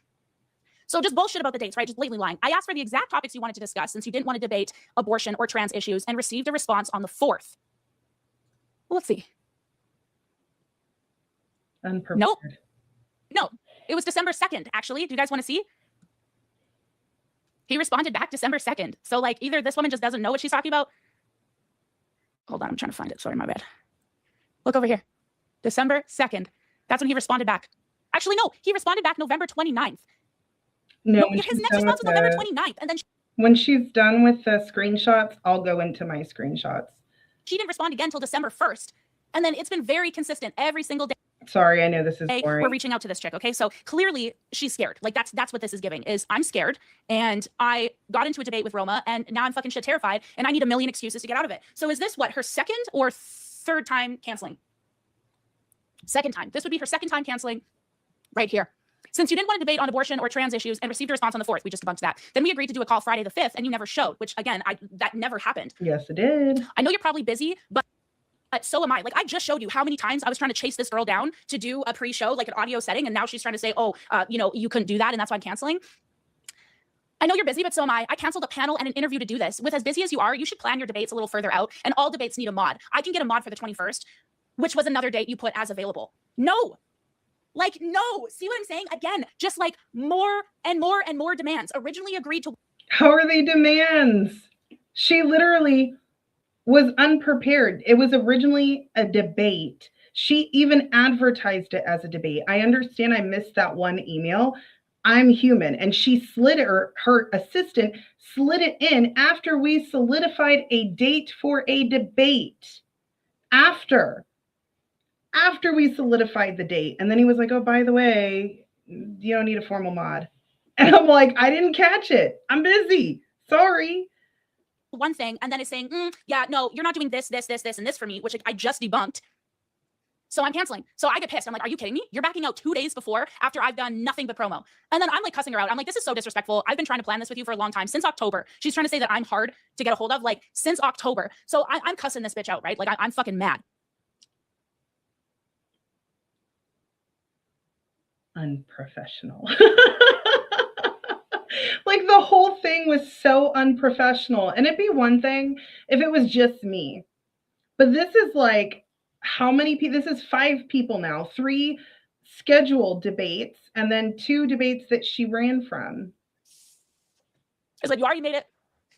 So just bullshit about the dates, right? Just blatantly lying. I asked for the exact topics you wanted to discuss since you didn't want to debate abortion or trans issues, and received a response on the 4th. Well, let's see. Unprepared. Nope. No, it was December 2nd, actually. Do you guys want to see? He responded back December 2nd. So like either this woman just doesn't know what she's talking about. Hold on, I'm trying to find it. Sorry, my bad. Look over here. December 2nd. That's when he responded back. Actually, no, he responded back November 29th. No, his next response was November 29th. And then When she's done with the screenshots, I'll go into my screenshots. She didn't respond again until December 1st. And then it's been very consistent every single day. Sorry, I know this is boring. We're reaching out to this chick, okay? So clearly she's scared. Like that's what this is giving is I'm scared and I got into a debate with Roma and now I'm fucking shit terrified and I need a million excuses to get out of it. So is this what, her second or third time canceling? Second time. This would be her second time canceling right here. Since you didn't want to debate on abortion or trans issues and received a response on the 4th, we just debunked that. Then we agreed to do a call Friday the 5th and you never showed, which again, that never happened. Yes, it did. I know you're probably busy, but so am I. Like I just showed you how many times I was trying to chase this girl down to do a pre-show, like an audio setting. And now she's trying to say, oh, you couldn't do that. And that's why I'm canceling. I know you're busy, but so am I. I canceled a panel and an interview to do this. With as busy as you are, you should plan your debates a little further out. And all debates need a mod. I can get a mod for the 21st, which was another date you put as available. No. Like, no. See what I'm saying? Again, just like more and more and more demands. Originally agreed to. How are they demands? She literally was unprepared. It was originally a debate. She even advertised it as a debate. I understand I missed that one email. I'm human. And she slid her assistant slid it in after we solidified a date for a debate. After we solidified the date. And then he was like, oh, by the way, you don't need a formal mod. And I'm like, I didn't catch it. I'm busy. Sorry. One thing and then it's saying, yeah, no, you're not doing this, and this for me, which I just debunked. So I'm canceling. So I get pissed. I'm like, are you kidding me? You're backing out 2 days before after I've done nothing but promo. And then I'm like cussing her out. I'm like, this is so disrespectful. I've been trying to plan this with you for a long time, since October. She's trying to say that I'm hard to get a hold of, like since October. So I'm cussing this bitch out, right? Like I'm fucking mad. Unprofessional. Like the whole thing was so unprofessional. And it'd be one thing if it was just me. But this is like how many people? This is 5 people now, 3 scheduled debates, and then 2 debates that she ran from. It's like, you already made it.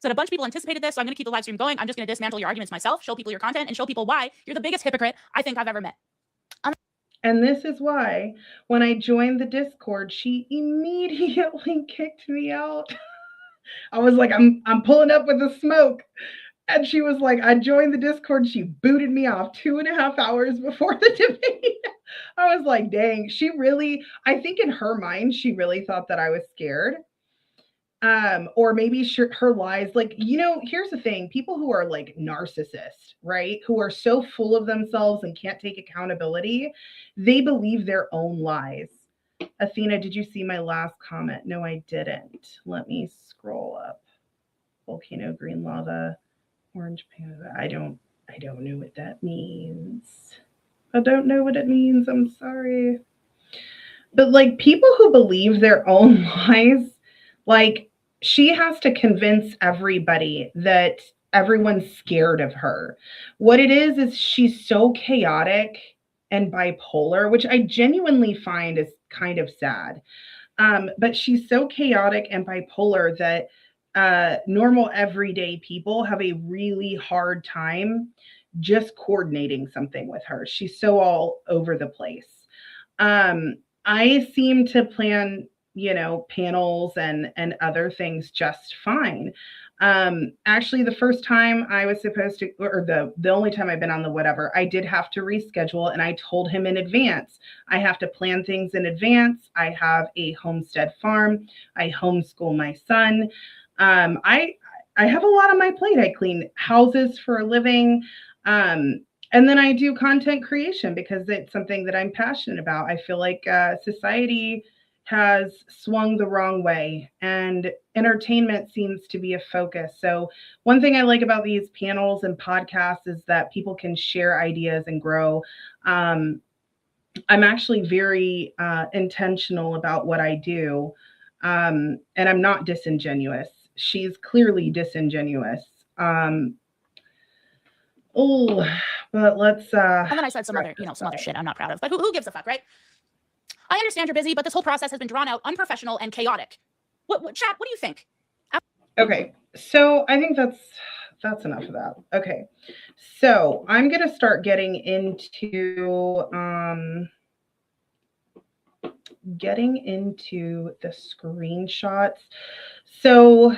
So a bunch of people anticipated this, so I'm going to keep the live stream going. I'm just going to dismantle your arguments myself, show people your content, and show people why you're the biggest hypocrite I think I've ever met. And this is why when I joined the Discord, she immediately kicked me out. I was like, I'm pulling up with the smoke. And she was like, I joined the Discord. She booted me off 2.5 hours before the debate. I was like, dang, she really, I think in her mind, she really thought that I was scared. Or maybe her lies, like, here's the thing, people who are like narcissists, right? Who are so full of themselves and can't take accountability, they believe their own lies. Athena, did you see my last comment? No, I didn't. Let me scroll up. Volcano, green lava, orange panda. I don't know what that means. I don't know what it means. I'm sorry. But like people who believe their own lies, like she has to convince everybody that everyone's scared of her. What it is she's so chaotic and bipolar, which I genuinely find is kind of sad. But she's so chaotic and bipolar that normal everyday people have a really hard time just coordinating something with her. She's so all over the place. I seem to plan panels and other things just fine. Actually, the first time I was supposed to, or the only time I've been on the whatever, I did have to reschedule, and I told him in advance. I have to plan things in advance. I have a homestead farm. I homeschool my son. I have a lot on my plate. I clean houses for a living. And then I do content creation because it's something that I'm passionate about. I feel like society has swung the wrong way and entertainment seems to be a focus. So one thing I like about these panels and podcasts is that people can share ideas and grow. I'm actually very intentional about what I do. And I'm not disingenuous. She's clearly disingenuous. But let's and then I said some other shit I'm not proud of. But who gives a fuck, right? I understand you're busy, but this whole process has been drawn out, unprofessional, and chaotic. What chat? What do you think? Okay, so I think that's enough of that. Okay, so I'm gonna start getting into the screenshots. So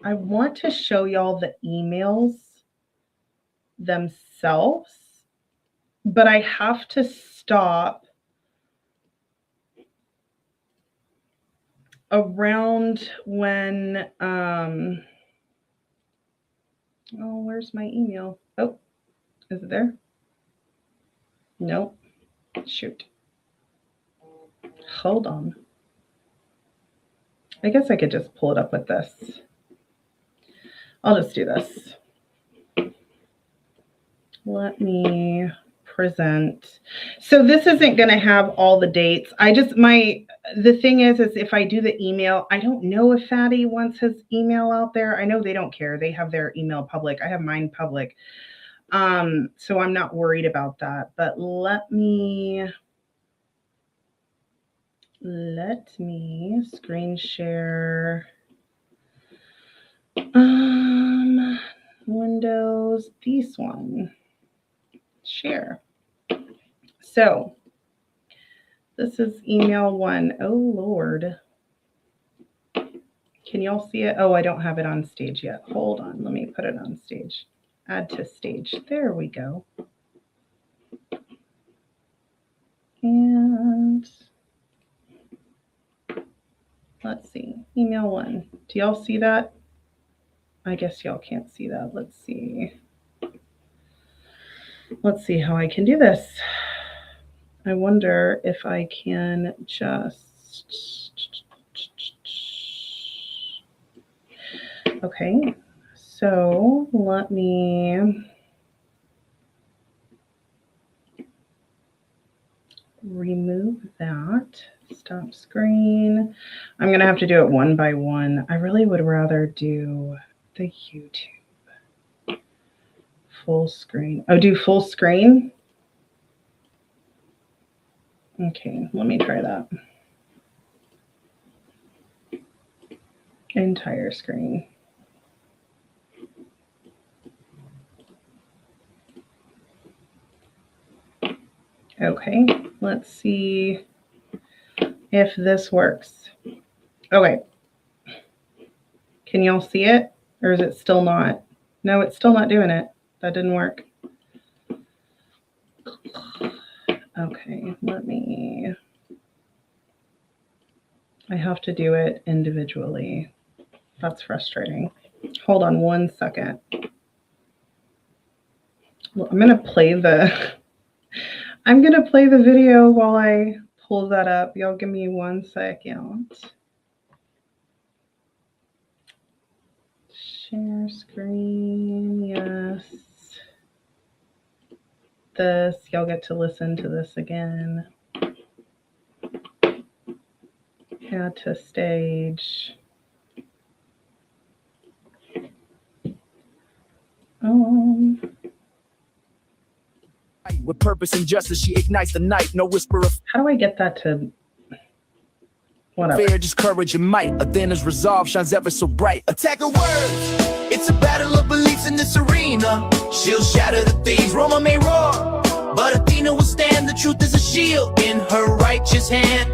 I want to show y'all the emails themselves, but I have to stop around when, oh, where's my email? Oh, is it there? Nope. Shoot. Hold on. I guess I could just pull it up with this. I'll just do this. Let me present. So this isn't going to have all the dates. The thing is if I do the email, I don't know if Fatty wants his email out there. I know they don't care. They have their email public. I have mine public. So I'm not worried about that, but let me screen share. Windows, this one, share. So this is email 1. Oh Lord. Can y'all see it? Oh, I don't have it on stage yet. Hold on. Let me put it on stage. Add to stage. There we go. And let's see. Email 1. Do y'all see that? I guess y'all can't see that. Let's see. Let's see how I can do this. I wonder if I can just... Okay, so let me remove that. Stop screen. I'm going to have to do it one by one. I really would rather do the YouTube. Full screen. Oh, do full screen? Okay, let me try that. Entire screen. Okay, let's see if this works. Okay. Can y'all see it? Or is it still not? No, it's still not doing it. That didn't work. Okay, I have to do it individually. That's frustrating. Hold on one second. Well, I'm gonna play the video while I pull that up. Y'all give me 1 second. Share screen, yes. This, y'all get to listen to this again. Add to stage. With purpose and justice, she ignites the night. No whisper of How do I get that to whatever? fear, just courage and might. Athena's resolve shines ever so bright. Attack her words. It's a battle of beliefs in this arena. She'll shatter the thieves. Roma may roar, but Athena will stand. The truth is a shield in her righteous hand.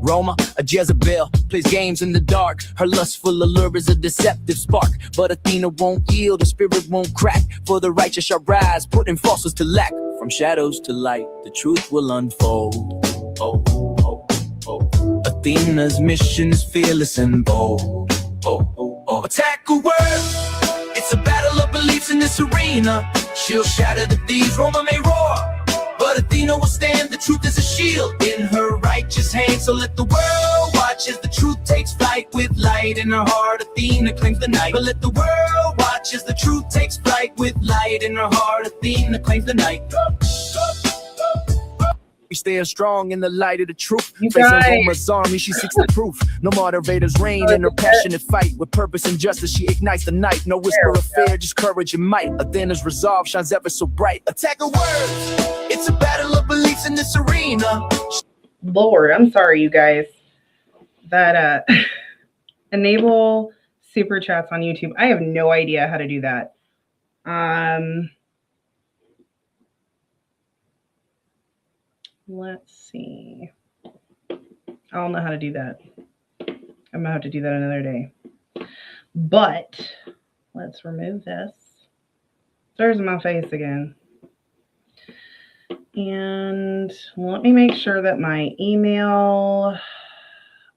Roma, a Jezebel, plays games in the dark. Her lustful allure is a deceptive spark. But Athena won't yield, her spirit won't crack. For the righteous shall rise, putting falsehoods to lack. From shadows to light, the truth will unfold. Oh, oh, oh. Athena's mission is fearless and bold. Oh, oh, oh. Attack her word. It's a battle of beliefs in this arena. She'll shatter the thieves, Roma may roar, but Athena will stand. The truth is a shield in her righteous hand. So let the world watch as the truth takes flight. With light in her heart, Athena claims the night. But let the world watch as the truth takes flight. With light in her heart, Athena claims the night. We stay strong in the light of the truth. Facing Roma's army, she seeks the proof. No moderators reign in her passionate fight. With purpose and justice, she ignites the night. No whisper of fear, just courage and might. Athena's resolve shines ever so bright. Attack her words. It's a battle of beliefs in this arena. Lord, I'm sorry, you guys. That enable super chats on YouTube. I have no idea how to do that. Let's see. I don't know how to do that. I'm gonna have to do that another day. But let's remove this. There's my face again. And let me make sure that my email,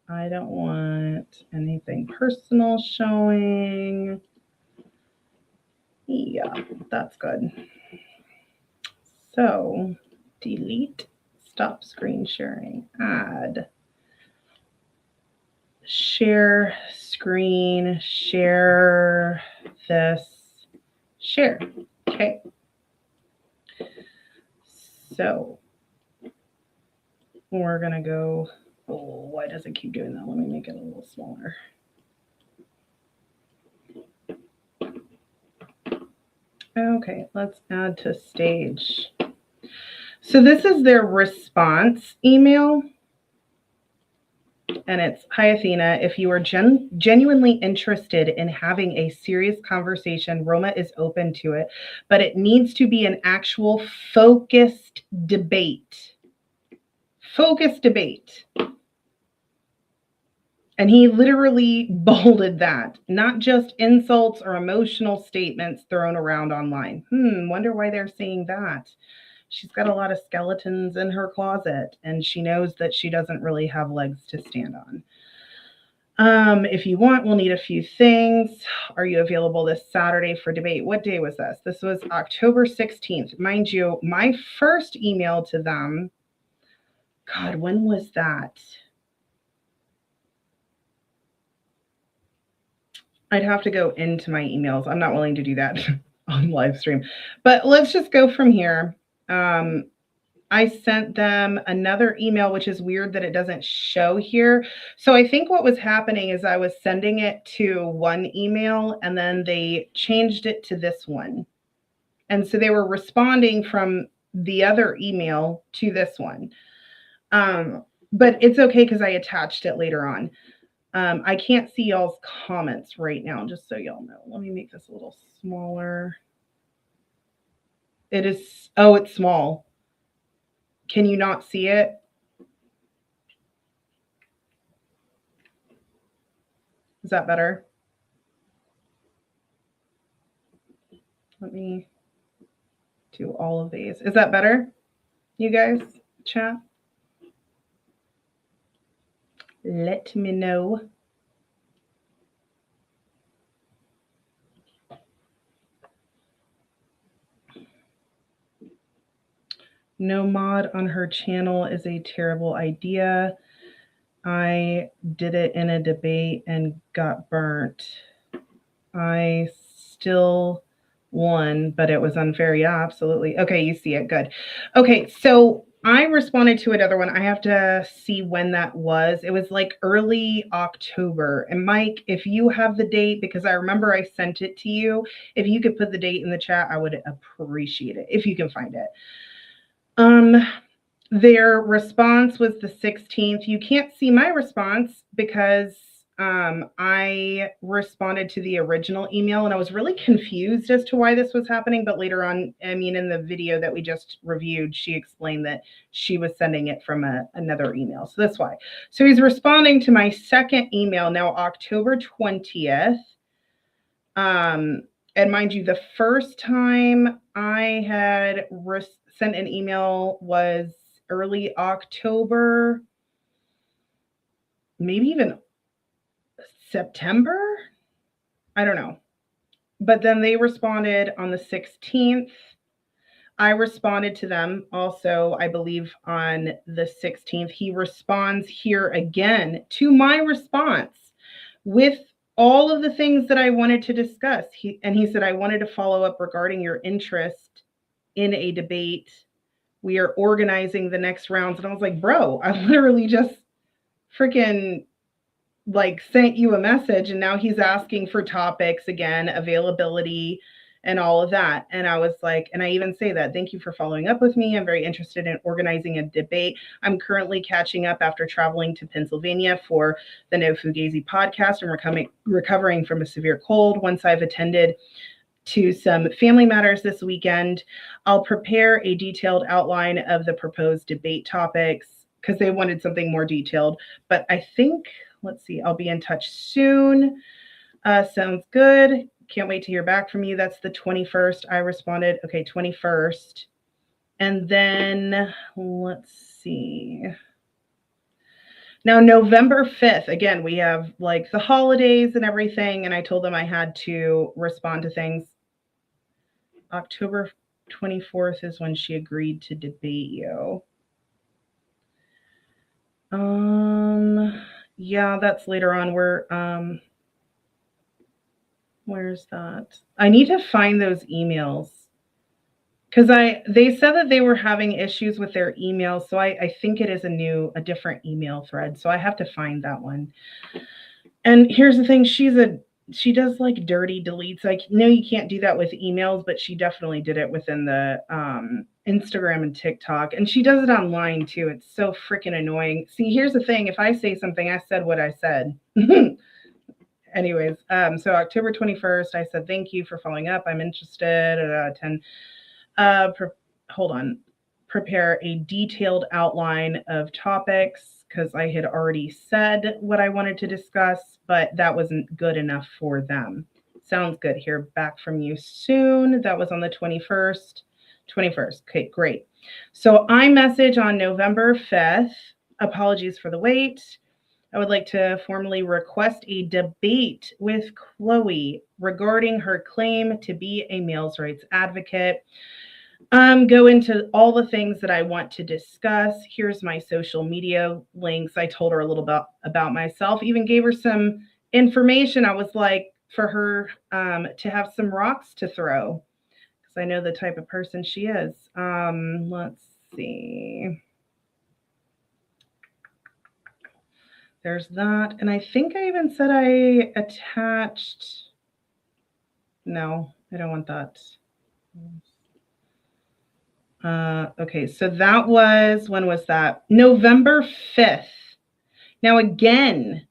I don't want anything personal showing. Yeah, that's good. So delete, stop screen sharing, add, share screen, share this, share. Okay. So we're going to go, oh, why does it keep doing that? Let me make it a little smaller. Okay, let's add to stage. So this is their response email. And it's, hi, Athena. If you are genuinely interested in having a serious conversation, Roma is open to it, but it needs to be an actual focused debate. Focused debate. And he literally bolded that, not just insults or emotional statements thrown around online. Wonder why they're saying that. She's got a lot of skeletons in her closet, and she knows that she doesn't really have legs to stand on. If you want, we'll need a few things. Are you available this Saturday for debate? What day was this? This was October 16th. Mind you, my first email to them, God, when was that? I'd have to go into my emails. I'm not willing to do that on live stream. But let's just go from here. I sent them another email, which is weird that it doesn't show here. So I think what was happening is I was sending it to one email and then they changed it to this one. And so they were responding from the other email to this one. But it's okay because I attached it later on. I can't see y'all's comments right now, just so y'all know. Let me make this a little smaller. It is, oh, it's small. Can you not see it? Is that better? Let me do all of these. Is that better? You guys, chat? Let me know. No mod on her channel is a terrible idea. I did it in a debate and got burnt. I still won, but it was unfair. Yeah, absolutely. Okay, you see it. Good. Okay, so I responded to another one. I have to see when that was. It was like early October. And Mike, if you have the date, because I remember I sent it to you, if you could put the date in the chat, I would appreciate it if you can find it. Their response was the 16th. You can't see my response because I responded to the original email and I was really confused as to why this was happening. But later on, I mean, in the video that we just reviewed, she explained that she was sending it from another email. So that's why. So he's responding to my second email now, October 20th. And mind you, the first time I had sent an email was early October, maybe even September. I don't know. But then they responded on the 16th. I responded to them also, I believe, on the 16th. He responds here again to my response with all of the things that I wanted to discuss. He said, I wanted to follow up regarding your interest in a debate. We are organizing the next rounds. And I was like, bro, I literally just freaking like sent you a message. And now he's asking for topics again, availability and all of that. And I was like, and I even say that, thank you for following up with me. I'm very interested in organizing a debate. I'm currently catching up after traveling to Pennsylvania for the No Fugazi podcast and recovering from a severe cold. Once I've attended to some family matters this weekend, I'll prepare a detailed outline of the proposed debate topics because they wanted something more detailed. But I think, let's see, I'll be in touch soon. Sounds good. Can't wait to hear back from you. That's the 21st. I responded, okay, 21st. And then let's see. Now, November 5th, again, we have like the holidays and everything. And I told them I had to respond to things. October 24th is when she agreed to debate you. Yeah, that's later on. Where's that? I need to find those emails. Because they said that they were having issues with their emails, so I think it is a different email thread. So I have to find that one. And here's the thing, she does like dirty deletes. Like, no, you can't do that with emails, but she definitely did it within the Instagram and TikTok. And she does it online too. It's so freaking annoying. See, here's the thing. If I say something, I said what I said. Anyways, so October 21st, I said, thank you for following up. I'm interested. 10. Hold on. Prepare a detailed outline of topics because I had already said what I wanted to discuss, but that wasn't good enough for them. Sounds good. Hear back from you soon. That was on the 21st. 21st. Okay, great. So iMessage on November 5th. Apologies for the wait. I would like to formally request a debate with Chloe regarding her claim to be a males' rights advocate. Go into all the things that I want to discuss. Here's my social media links. I told her a little about myself, even gave her some information. I was like, for her to have some rocks to throw, because I know the type of person she is. Let's see. There's that. And I think I even said I attached. No, I don't want that. Okay, so that was, when was that? November 5th. Now, again,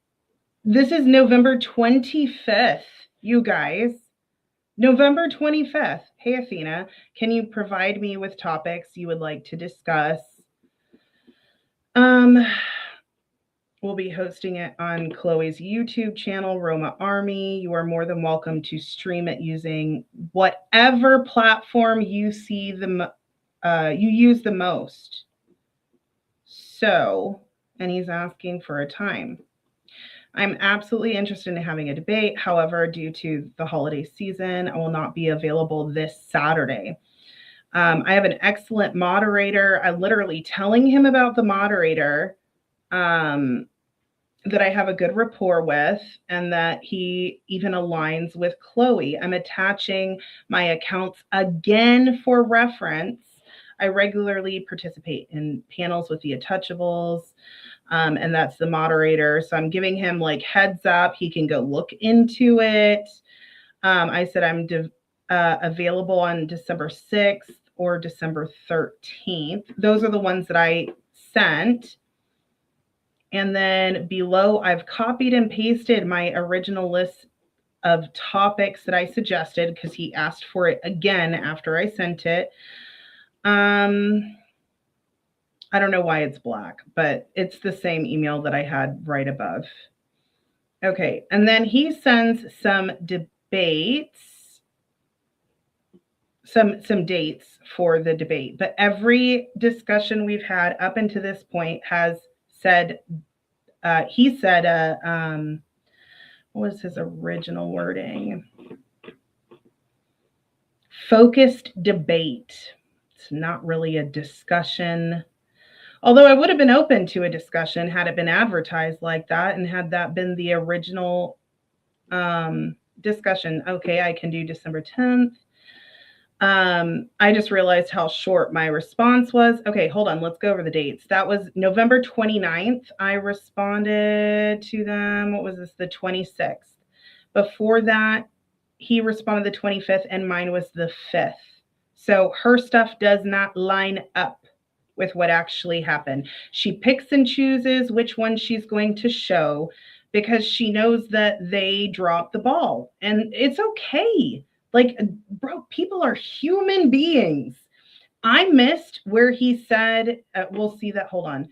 this is November 25th, you guys. November 25th. Hey, Athena, can you provide me with topics you would like to discuss? We'll be hosting it on Chloe's YouTube channel, Roma Army. You are more than welcome to stream it using whatever platform you see you use the most. So, and he's asking for a time. I'm absolutely interested in having a debate. However, due to the holiday season, I will not be available this Saturday. I have an excellent moderator. I'm literally telling him about the moderator that I have a good rapport with, and that he even aligns with Chloe. I'm attaching my accounts again for reference. I regularly participate in panels with the Untouchables, and that's the moderator. So I'm giving him like heads up. He can go look into it. I said I'm available on December 6th or December 13th. Those are the ones that I sent. And then below, I've copied and pasted my original list of topics that I suggested because he asked for it again after I sent it. I don't know why it's black, but it's the same email that I had right above. Okay, and then he sends some debates, some dates for the debate. But every discussion we've had up until this point has said, he said, what was his original wording? Focused debate. It's not really a discussion. Although I would have been open to a discussion had it been advertised like that and had that been the original discussion. Okay, I can do December 10th. I just realized how short my response was. Okay, hold on. Let's go over the dates. That was November 29th. I responded to them. What was this? The 26th. Before that, he responded the 25th and mine was the 5th. So her stuff does not line up with what actually happened. She picks and chooses which one she's going to show because she knows that they dropped the ball. And it's okay. Like, bro, people are human beings. I missed where he said, we'll see that. Hold on.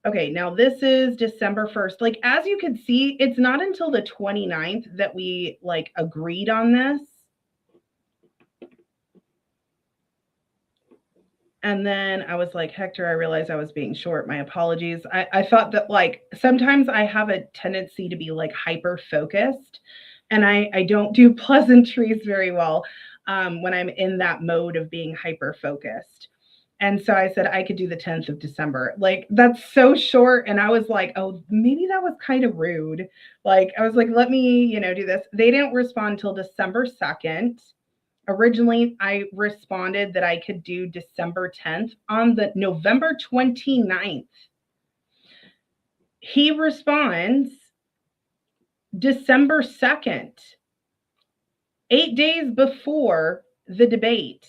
Okay, now this is December 1st. Like, as you can see, it's not until the 29th that we like agreed on this. And then I was like, Hector, I realized I was being short. My apologies. I thought that like sometimes I have a tendency to be like hyper focused, and I don't do pleasantries very well when I'm in that mode of being hyper focused. And so I said I could do the 10th of December. Like, that's so short. And I was like, oh, maybe that was kind of rude. Like, I was like, let me, do this. They didn't respond until December 2nd. Originally, I responded that I could do December 10th. On the November 29th, he responds December 2nd, 8 days before the debate.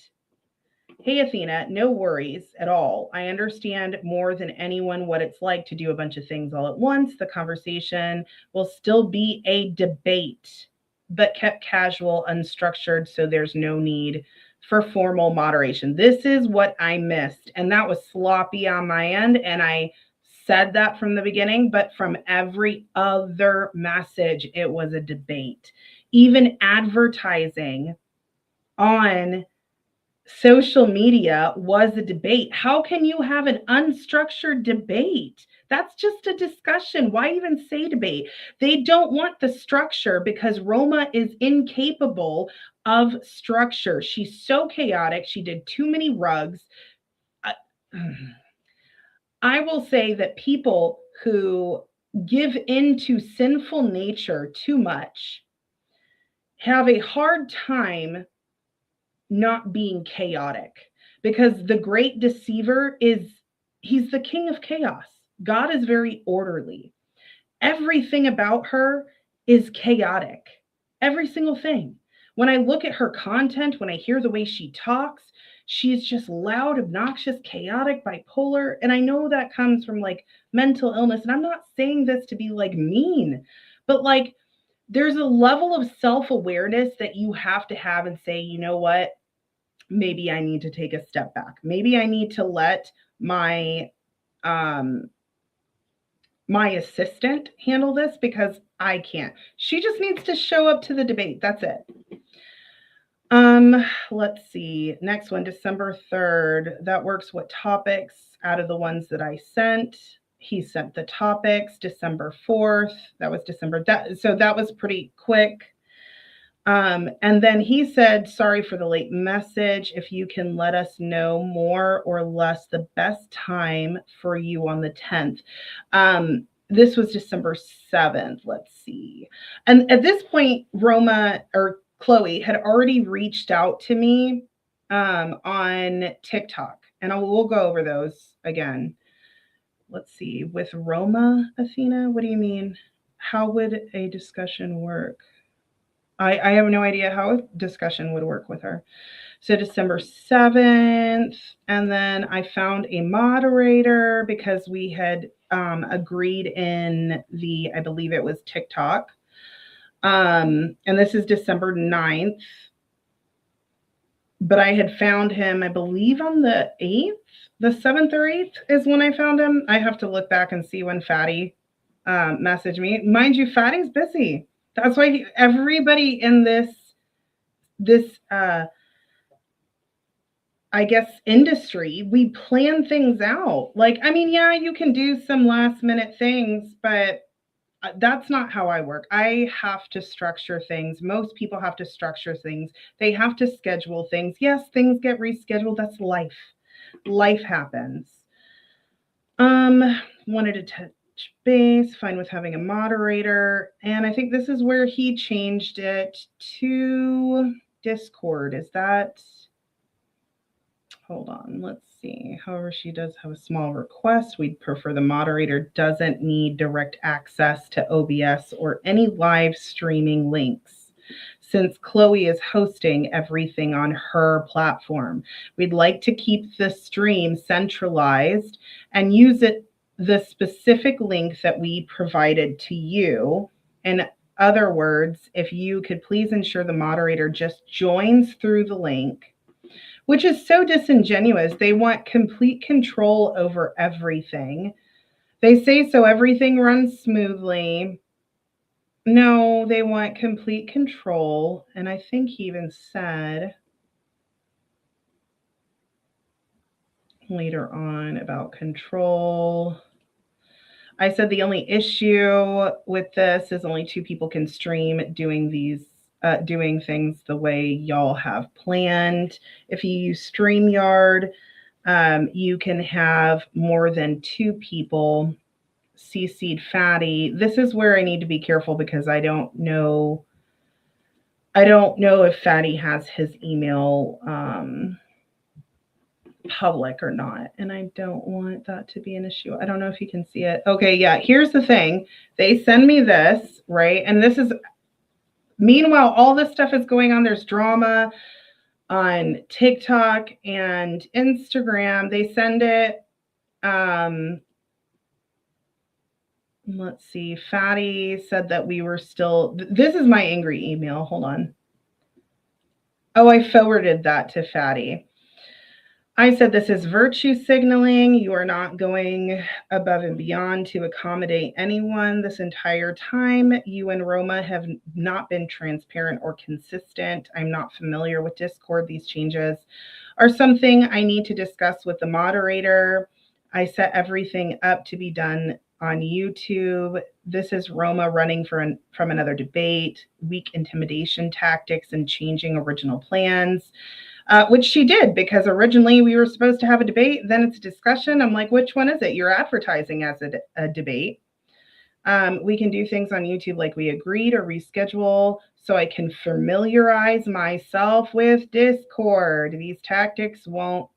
Hey, Athena, no worries at all. I understand more than anyone what it's like to do a bunch of things all at once. The conversation will still be a debate, but kept casual, unstructured, so there's no need for formal moderation. This is what I missed, and that was sloppy on my end, and I said that from the beginning, but from every other message, it was a debate. Even advertising on social media was a debate. How can you have an unstructured debate? That's just a discussion. Why even say debate? They don't want the structure because Roma is incapable of structure. She's so chaotic. She did too many rugs. I will say that people who give into sinful nature too much have a hard time not being chaotic, because the great deceiver he's the king of chaos. God is very orderly. Everything about her is chaotic. Every single thing. When I look at her content, when I hear the way she talks, she's just loud, obnoxious, chaotic, bipolar. And I know that comes from like mental illness. And I'm not saying this to be like mean, but like there's a level of self-awareness that you have to have and say, you know what? Maybe I need to take a step back. Maybe I need to let my my assistant handle this because I can't. She just needs to show up to the debate. That's it. Let's see. Next one, December 3rd. That works. What topics out of the ones that I sent? He sent the topics. December 4th. That was December. So that was pretty quick. And then he said, sorry for the late message. If you can let us know more or less the best time for you on the 10th. This was December 7th. Let's see. And at this point, Roma or Chloe had already reached out to me on TikTok. And we'll go over those again. Let's see. With Roma, Athena, what do you mean? How would a discussion work? I have no idea how a discussion would work with her. So December 7th, and then I found a moderator because we had agreed in I believe it was TikTok. And this is December 9th. But I had found him, I believe, on the 8th. The 7th or 8th is when I found him. I have to look back and see when Fatty messaged me. Mind you, Fatty's busy. That's why everybody in this I guess industry, we plan things out. Like, I mean, yeah, you can do some last minute things, but that's not how I work. I have to structure things. Most people have to structure things. They have to schedule things. Yes, things get rescheduled. That's life. Life happens. Wanted to touch base, fine with having a moderator. And I think this is where he changed it to Discord. Is that, hold on, let's see. However, she does have a small request. We'd prefer the moderator doesn't need direct access to OBS or any live streaming links, since Chloe is hosting everything on her platform. We'd like to keep the stream centralized and use the specific link that we provided to you. In other words, if you could please ensure the moderator just joins through the link, which is so disingenuous. They want complete control over everything. They say so everything runs smoothly. No, they want complete control. And I think he even said later on about control. I said the only issue with this is only 2 people can stream doing things the way y'all have planned. If you use StreamYard, you can have more than 2 people. CC'd Fatty. This is where I need to be careful because I don't know if Fatty has his email public or not, and I don't want that to be an issue. I don't know if you can see it. Okay, yeah, here's the thing. They send me this, right? And this is, meanwhile, all this stuff is going on. There's drama on TikTok and Instagram. They send it, let's see, Fatty said that we were still, this is my angry email. Hold on. Oh, I forwarded that to Fatty. I said, this is virtue signaling. You are not going above and beyond to accommodate anyone this entire time. You and Roma have not been transparent or consistent. I'm not familiar with Discord. These changes are something I need to discuss with the moderator. I set everything up to be done on YouTube. This is Roma running from another debate, weak intimidation tactics, and changing original plans. Which she did, because originally we were supposed to have a debate, then it's a discussion. I'm like, which one is it? You're advertising as a debate. We can do things on YouTube like we agreed, or reschedule so I can familiarize myself with Discord. These tactics won't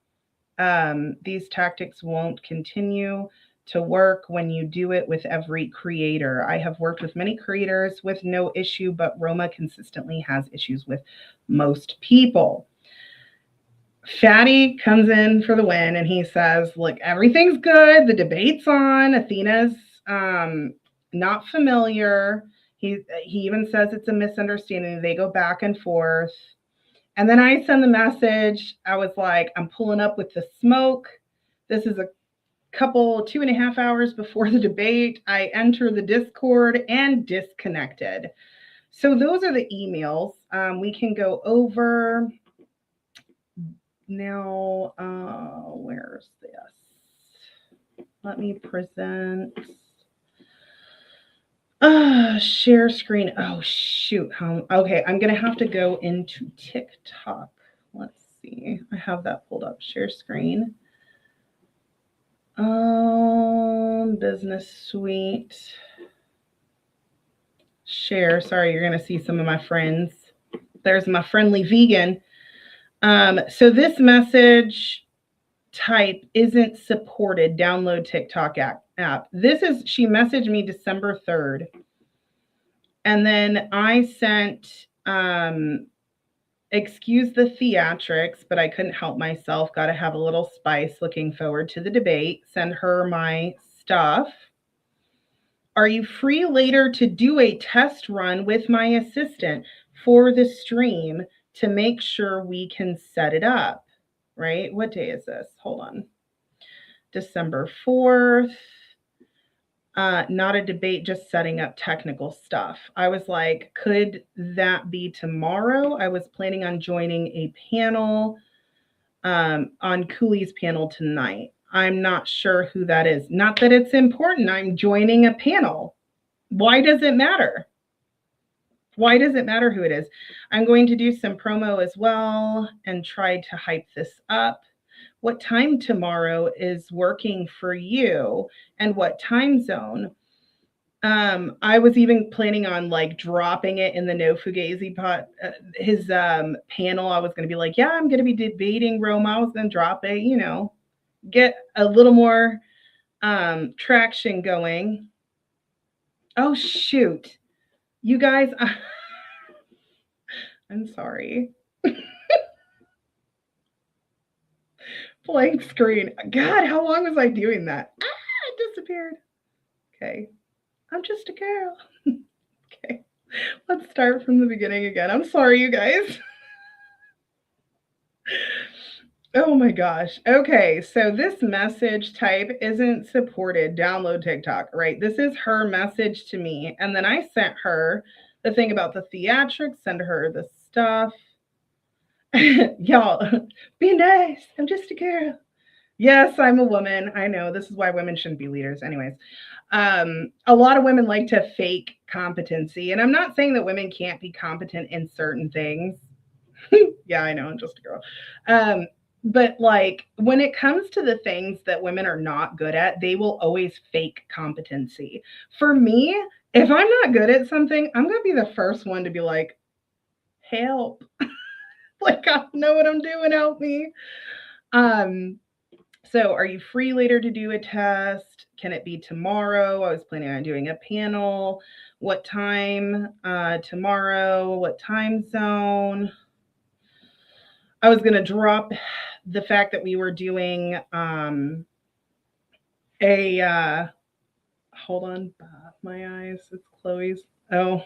continue to work when you do it with every creator. I have worked with many creators with no issue, but Roma consistently has issues with most people. Fatty comes in for the win and he says, look, everything's good. The debate's on. Athena's not familiar. He even says it's a misunderstanding. They go back and forth. And then I send the message. I was like, I'm pulling up with the smoke. This is a couple, 2.5 hours before the debate. I enter the Discord and disconnected. So those are the emails. We can go over. Now, where's this? Let me present. Share screen. Oh, shoot. Okay, I'm going to have to go into TikTok. Let's see. I have that pulled up. Share screen. Business suite. Share. Sorry, you're going to see some of my friends. There's my friendly vegan. So this message type isn't supported. Download TikTok app. She messaged me December 3rd. And then I sent, excuse the theatrics, but I couldn't help myself. Got to have a little spice. Looking forward to the debate. Send her my stuff. Are you free later to do a test run with my assistant for the stream to make sure we can set it up, right? What day is this? Hold on. December 4th. Not a debate, just setting up technical stuff. I was like, could that be tomorrow? I was planning on joining a panel on Cooley's panel tonight. I'm not sure who that is. Not that it's important. I'm joining a panel. Why does it matter? Why does it matter who it is? I'm going to do some promo as well and try to hype this up. What time tomorrow is working for you and what time zone? I was even planning on like dropping it in the No Fugazi his panel. I was going to be like, yeah, I'm going to be debating Roma. I was going to drop it, get a little more traction going. Oh, shoot. You guys, I'm sorry. Blank screen. God, how long was I doing that? It disappeared. Okay. I'm just a girl. Okay. Let's start from the beginning again. I'm sorry, you guys. Oh my gosh. Okay, so this message type isn't supported. Download TikTok, right? This is her message to me. And then I sent her the thing about the theatrics, send her the stuff. Y'all, be nice. I'm just a girl. Yes, I'm a woman. I know this is why women shouldn't be leaders. Anyways, a lot of women like to fake competency. And I'm not saying that women can't be competent in certain things. Yeah, I know, I'm just a girl. Um, but like when it comes to the things that women are not good at, they will always fake competency. For me, if I'm not good at something, I'm gonna be the first one to be like, help. Like I know what I'm doing, help me. Um, so are you free later to do a test? Can it be tomorrow? I was planning on doing a panel. What time tomorrow? What time zone? I was gonna drop the fact that we were doing a hold on, my eyes, it's Chloe's. Oh,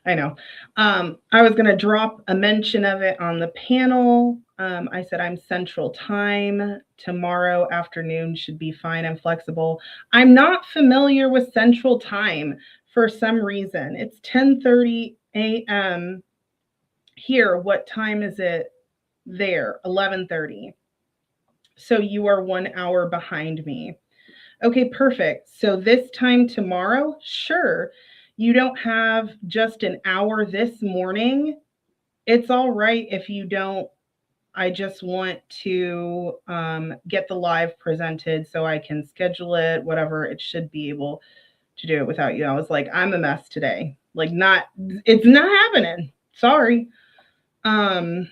I know. I was gonna drop a mention of it on the panel. I said I'm Central Time. Tomorrow afternoon should be fine. I'm flexible. I'm not familiar with Central Time for some reason. It's 10:30 a.m. here. What time is it there? 11:30. So you are 1 hour behind me. Okay, perfect. So this time tomorrow, sure. You don't have just an hour this morning. It's all right if you don't. I just want to get the live presented so I can schedule it, whatever. It should be able to do it without you. I was like, I'm a mess today. Like, not, it's not happening. Sorry. Um,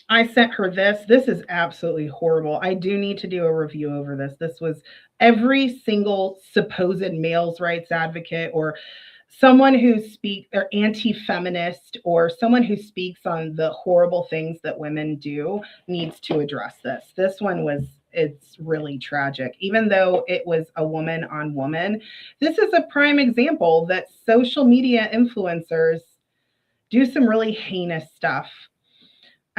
I sent her this. This is absolutely horrible. I do need to do a review over this. This was every single supposed males' rights advocate or someone who speaks or anti-feminist or someone who speaks on the horrible things that women do needs to address this. This one was it's really tragic. Even though it was a woman on woman, this is a prime example that social media influencers do some really heinous stuff.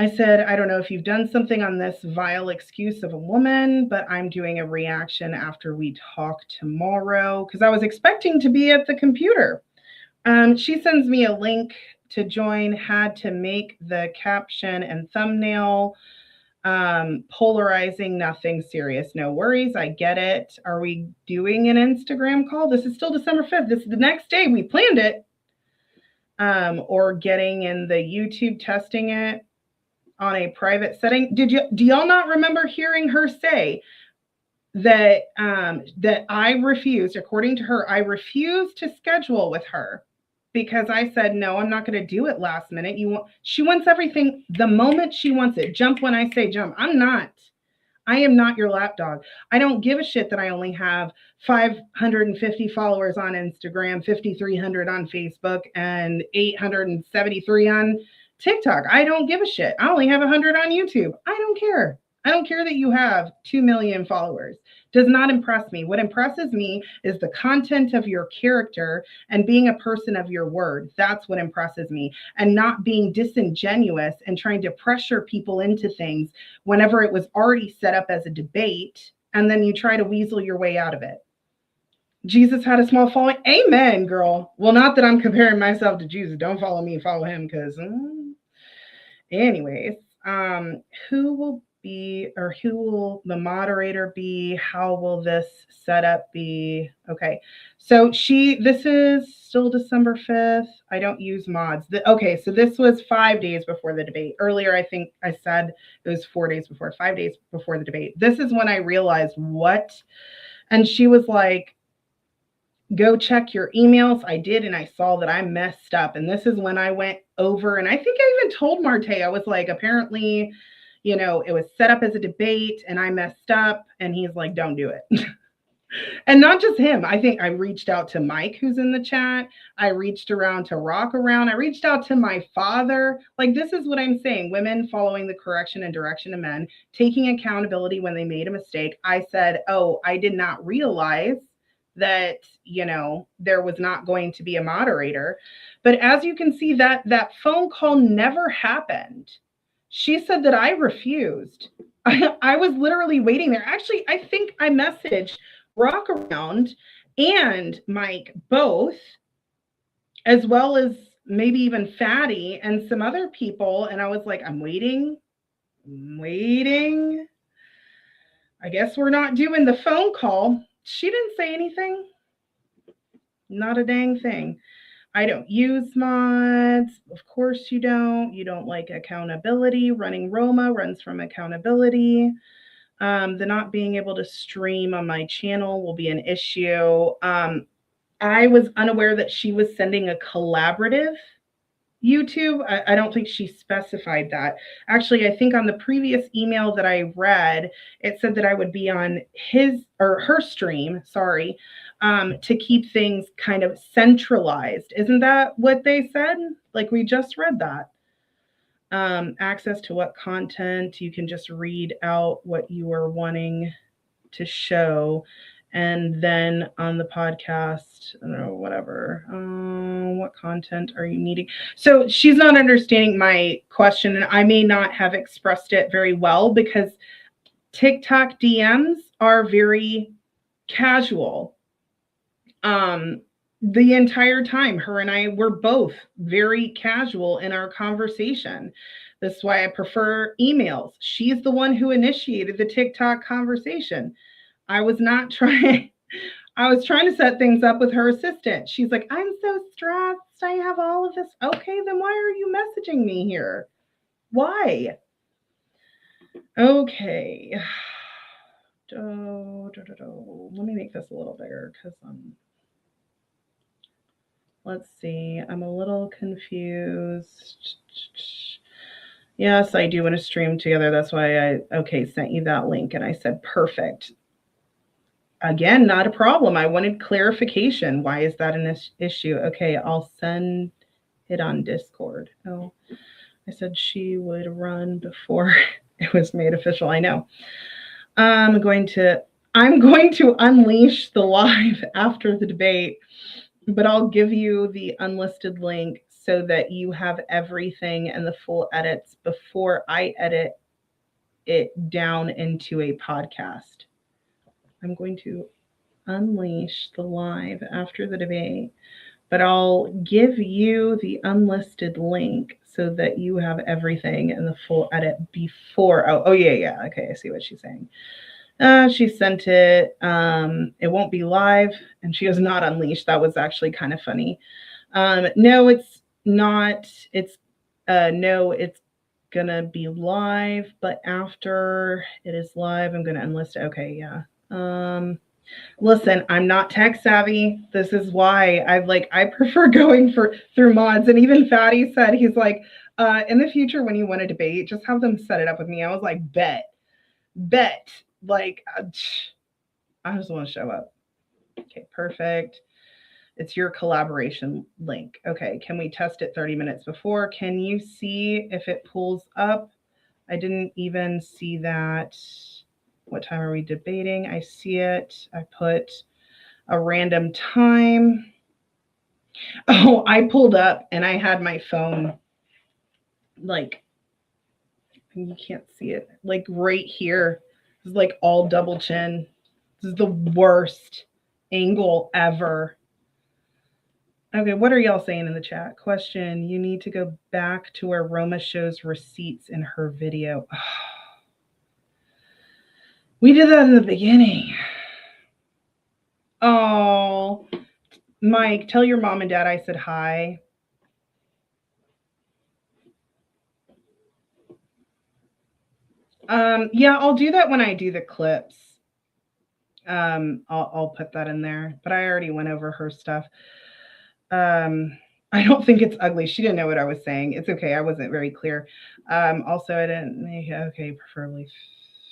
I said, I don't know if you've done something on this vile excuse of a woman, but I'm doing a reaction after we talk tomorrow because I was expecting to be at the computer. She sends me a link to join, had to make the caption and thumbnail polarizing, nothing serious. No worries. I get it. Are we doing an Instagram call? This is still December 5th. This is the next day. We planned it. Or getting in the YouTube testing it on a private setting. Do y'all not remember hearing her say that that I refused, according to her, I refused to schedule with her because I said no, I'm not going to do it last minute. She wants everything the moment she wants it. Jump when I say jump. I am not your lapdog. I don't give a shit that I only have 550 followers on Instagram, 5,300 on Facebook, and 873 on TikTok. I don't give a shit. I only have 100 on YouTube. I don't care. I don't care that you have 2 million followers. Does not impress me. What impresses me is the content of your character and being a person of your word. That's what impresses me. And not being disingenuous and trying to pressure people into things whenever it was already set up as a debate. And then you try to weasel your way out of it. Jesus had a small following. Amen, girl. Well, not that I'm comparing myself to Jesus. Don't follow me, follow him, because anyways, who will be or who will the moderator be? How will this setup be? Okay, so this is still December 5th. I don't use mods. Okay, so this was 5 days before the debate. Earlier, I think I said it was 4 days before, 5 days before the debate. This is when I realized what, and she was like, go check your emails. I did, and I saw that I messed up. And this is when I went over, and I think I even told Marte, I was like, apparently, it was set up as a debate and I messed up. And he's like, don't do it. And not just him. I think I reached out to Mike, who's in the chat. I reached around to Rock Around. I reached out to my father. Like, this is what I'm saying. Women following the correction and direction of men, taking accountability when they made a mistake. I said, oh, I did not realize that there was not going to be a moderator. But as you can see, that phone call never happened. She said that I refused. I was literally waiting there. Actually, I think I messaged Rock Around and Mike both, as well as maybe even Fatty and some other people. And I was like, I'm waiting. I guess we're not doing the phone call. She didn't say anything. Not a dang thing. I don't use mods. Of course you don't. You don't like accountability. Running Roma runs from accountability. The not being able to stream on my channel will be an issue. I was unaware that she was sending a collaborative YouTube. I don't think she specified that. Actually, I think on the previous email that I read, it said that I would be on his or her stream, sorry, to keep things kind of centralized. Isn't that what they said? Like we just read that. Access to what content, you can just read out what you are wanting to show. And then on the podcast, I don't know, whatever, what content are you needing? So she's not understanding my question, and I may not have expressed it very well because TikTok DMs are very casual. The entire time, her and I were both very casual in our conversation. That's why I prefer emails. She's the one who initiated the TikTok conversation. I was not trying. I was trying to set things up with her assistant. She's like, I'm so stressed. I have all of this. Okay, then why are you messaging me here? Why? Okay. Let me make this a little bigger because let's see. I'm a little confused. Yes, I do want to stream together. That's why I sent you that link. And I said, perfect. Again, not a problem. I wanted clarification. Why is that an issue? Okay, I'll send it on Discord. Oh, I said she would run before it was made official. I know. I'm going to unleash the live after the debate, but I'll give you the unlisted link so that you have everything and the full edits before I edit it down into a podcast. I'm going to unleash the live after the debate, but I'll give you the unlisted link so that you have everything in the full edit before. Oh yeah. Okay, I see what she's saying. She sent it. It won't be live, and she has not unleashed. That was actually kind of funny. No, it's not. It's gonna be live, but after it is live, I'm gonna unlist it. Okay, yeah. Listen, I'm not tech savvy. This is why I prefer going through mods. And even Fatty said, he's like, in the future when you want to debate, just have them set it up with me. I was like, bet. Like, I just want to show up. Okay, perfect. It's your collaboration link. Okay, can we test it 30 minutes before? Can you see if it pulls up? I didn't even see that. What time are we debating? I see it. I put a random time. Oh, I pulled up and I had my phone, like, you can't see it, like right here. This is like all double chin. This is the worst angle ever. Okay, what are y'all saying in the chat? Question, you need to go back to where Roma shows receipts in her video. Oh. We did that in the beginning. Oh, Mike, tell your mom and dad I said hi. Yeah, I'll do that when I do the clips. I'll put that in there, but I already went over her stuff. I don't think it's ugly. She didn't know what I was saying. It's okay. I wasn't very clear. Also, I didn't make, okay, preferably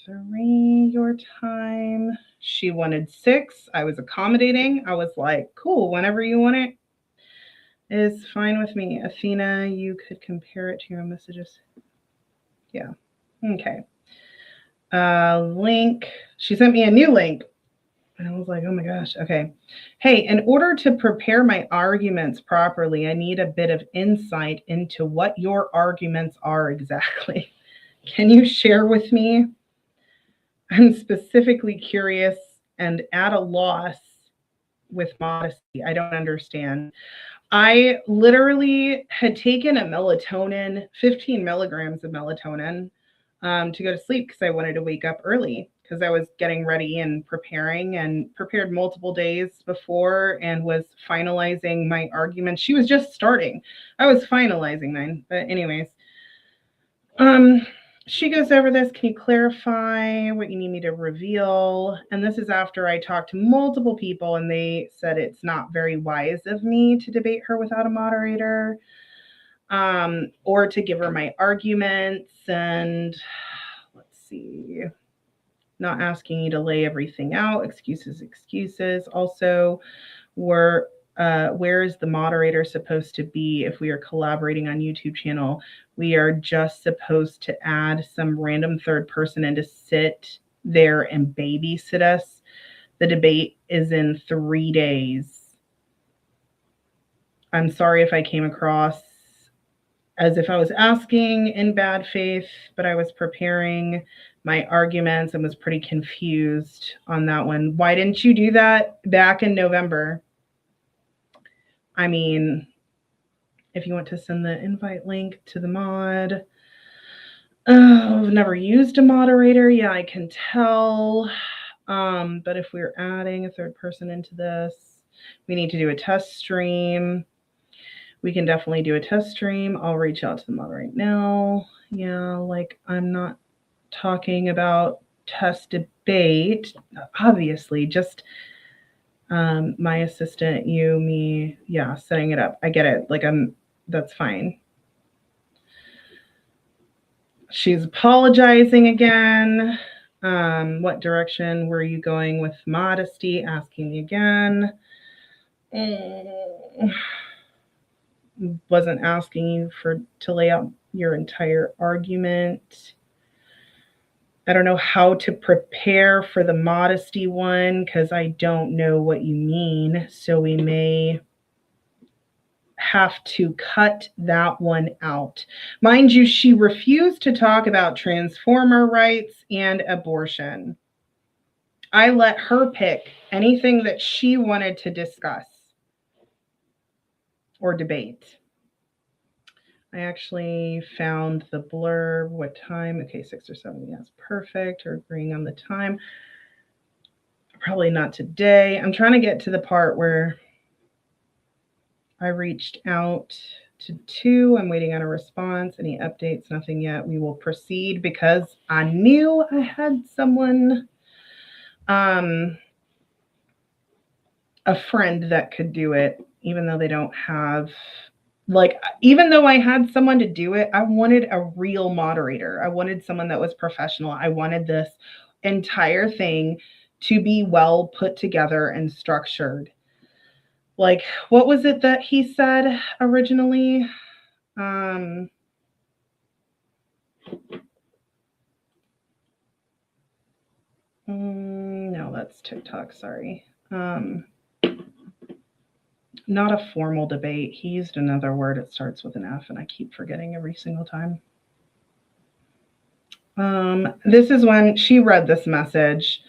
3 your time. She wanted 6. I was accommodating. I was like, cool, whenever you want it is fine with me. Athena, you could compare it to your messages. Yeah. Okay. Link. She sent me a new link. And I was like, oh my gosh. Okay. Hey, in order to prepare my arguments properly, I need a bit of insight into what your arguments are exactly. Can you share with me? I'm specifically curious and at a loss with modesty. I don't understand. I literally had taken a melatonin, 15 milligrams of melatonin, to go to sleep because I wanted to wake up early because I was getting ready and preparing and prepared multiple days before and was finalizing my argument. She was just starting. I was finalizing mine. But anyways, um, she goes over this. Can you clarify what you need me to reveal? And this is after I talked to multiple people and they said it's not very wise of me to debate her without a moderator, or to give her my arguments. And let's see, not asking you to lay everything out. Excuses. Also, where is the moderator supposed to be if we are collaborating on YouTube channel? We are just supposed to add some random third person and to sit there and babysit us. The debate is in 3 days. I'm sorry if I came across as if I was asking in bad faith, but I was preparing my arguments and was pretty confused on that one. Why didn't you do that back in November? I mean, if you want to send the invite link to the mod. Oh, I've never used a moderator. Yeah, I can tell. But if we're adding a third person into this, we need to do a test stream. We can definitely do a test stream. I'll reach out to the mod right now. Yeah, like I'm not talking about test debate, obviously, just my assistant, you, me, yeah, setting it up. I get it. Like that's fine. She's apologizing again. What direction were you going with modesty? Asking me again. Wasn't asking you to lay out your entire argument. I don't know how to prepare for the modesty one because I don't know what you mean. So we may have to cut that one out. Mind you, she refused to talk about transformer rights and abortion. I let her pick anything that she wanted to discuss or debate. I actually found the blurb. What time? Okay, 6 or 7. Yes, perfect. We're agreeing on the time. Probably not today. I'm trying to get to the part where I reached out to 2. I'm waiting on a response. Any updates? Nothing yet. We will proceed because I knew I had someone, a friend that could do it, even though they don't have, like, even though I had someone to do it, I wanted a real moderator. I wanted someone that was professional. I wanted this entire thing to be well put together and structured. Like, what was it that he said originally? No, that's TikTok, sorry. Not a formal debate. He used another word. It starts with an F, and I keep forgetting every single time. This is when she read this message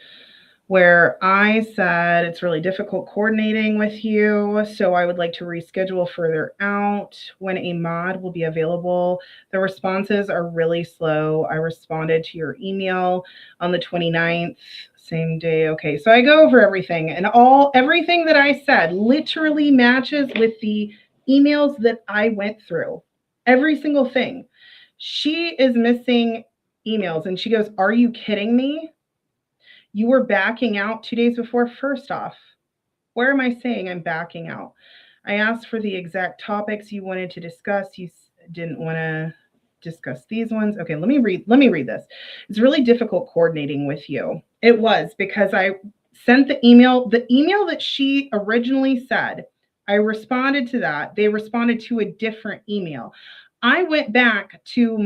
where I said it's really difficult coordinating with you, so I would like to reschedule further out when a mod will be available. The responses are really slow. I responded to your email on the 29th, same day. Okay, so I go over everything, and everything that I said literally matches with the emails that I went through. Every single thing. She is missing emails, and she goes, "Are you kidding me? You were backing out 2 days before." First off, where am I saying I'm backing out? I asked for the exact topics you wanted to discuss. You didn't want to discuss these ones. Okay, let me read this. It's really difficult coordinating with you. It was because I sent the email that she originally said. I responded to that. They responded to a different email. I went back to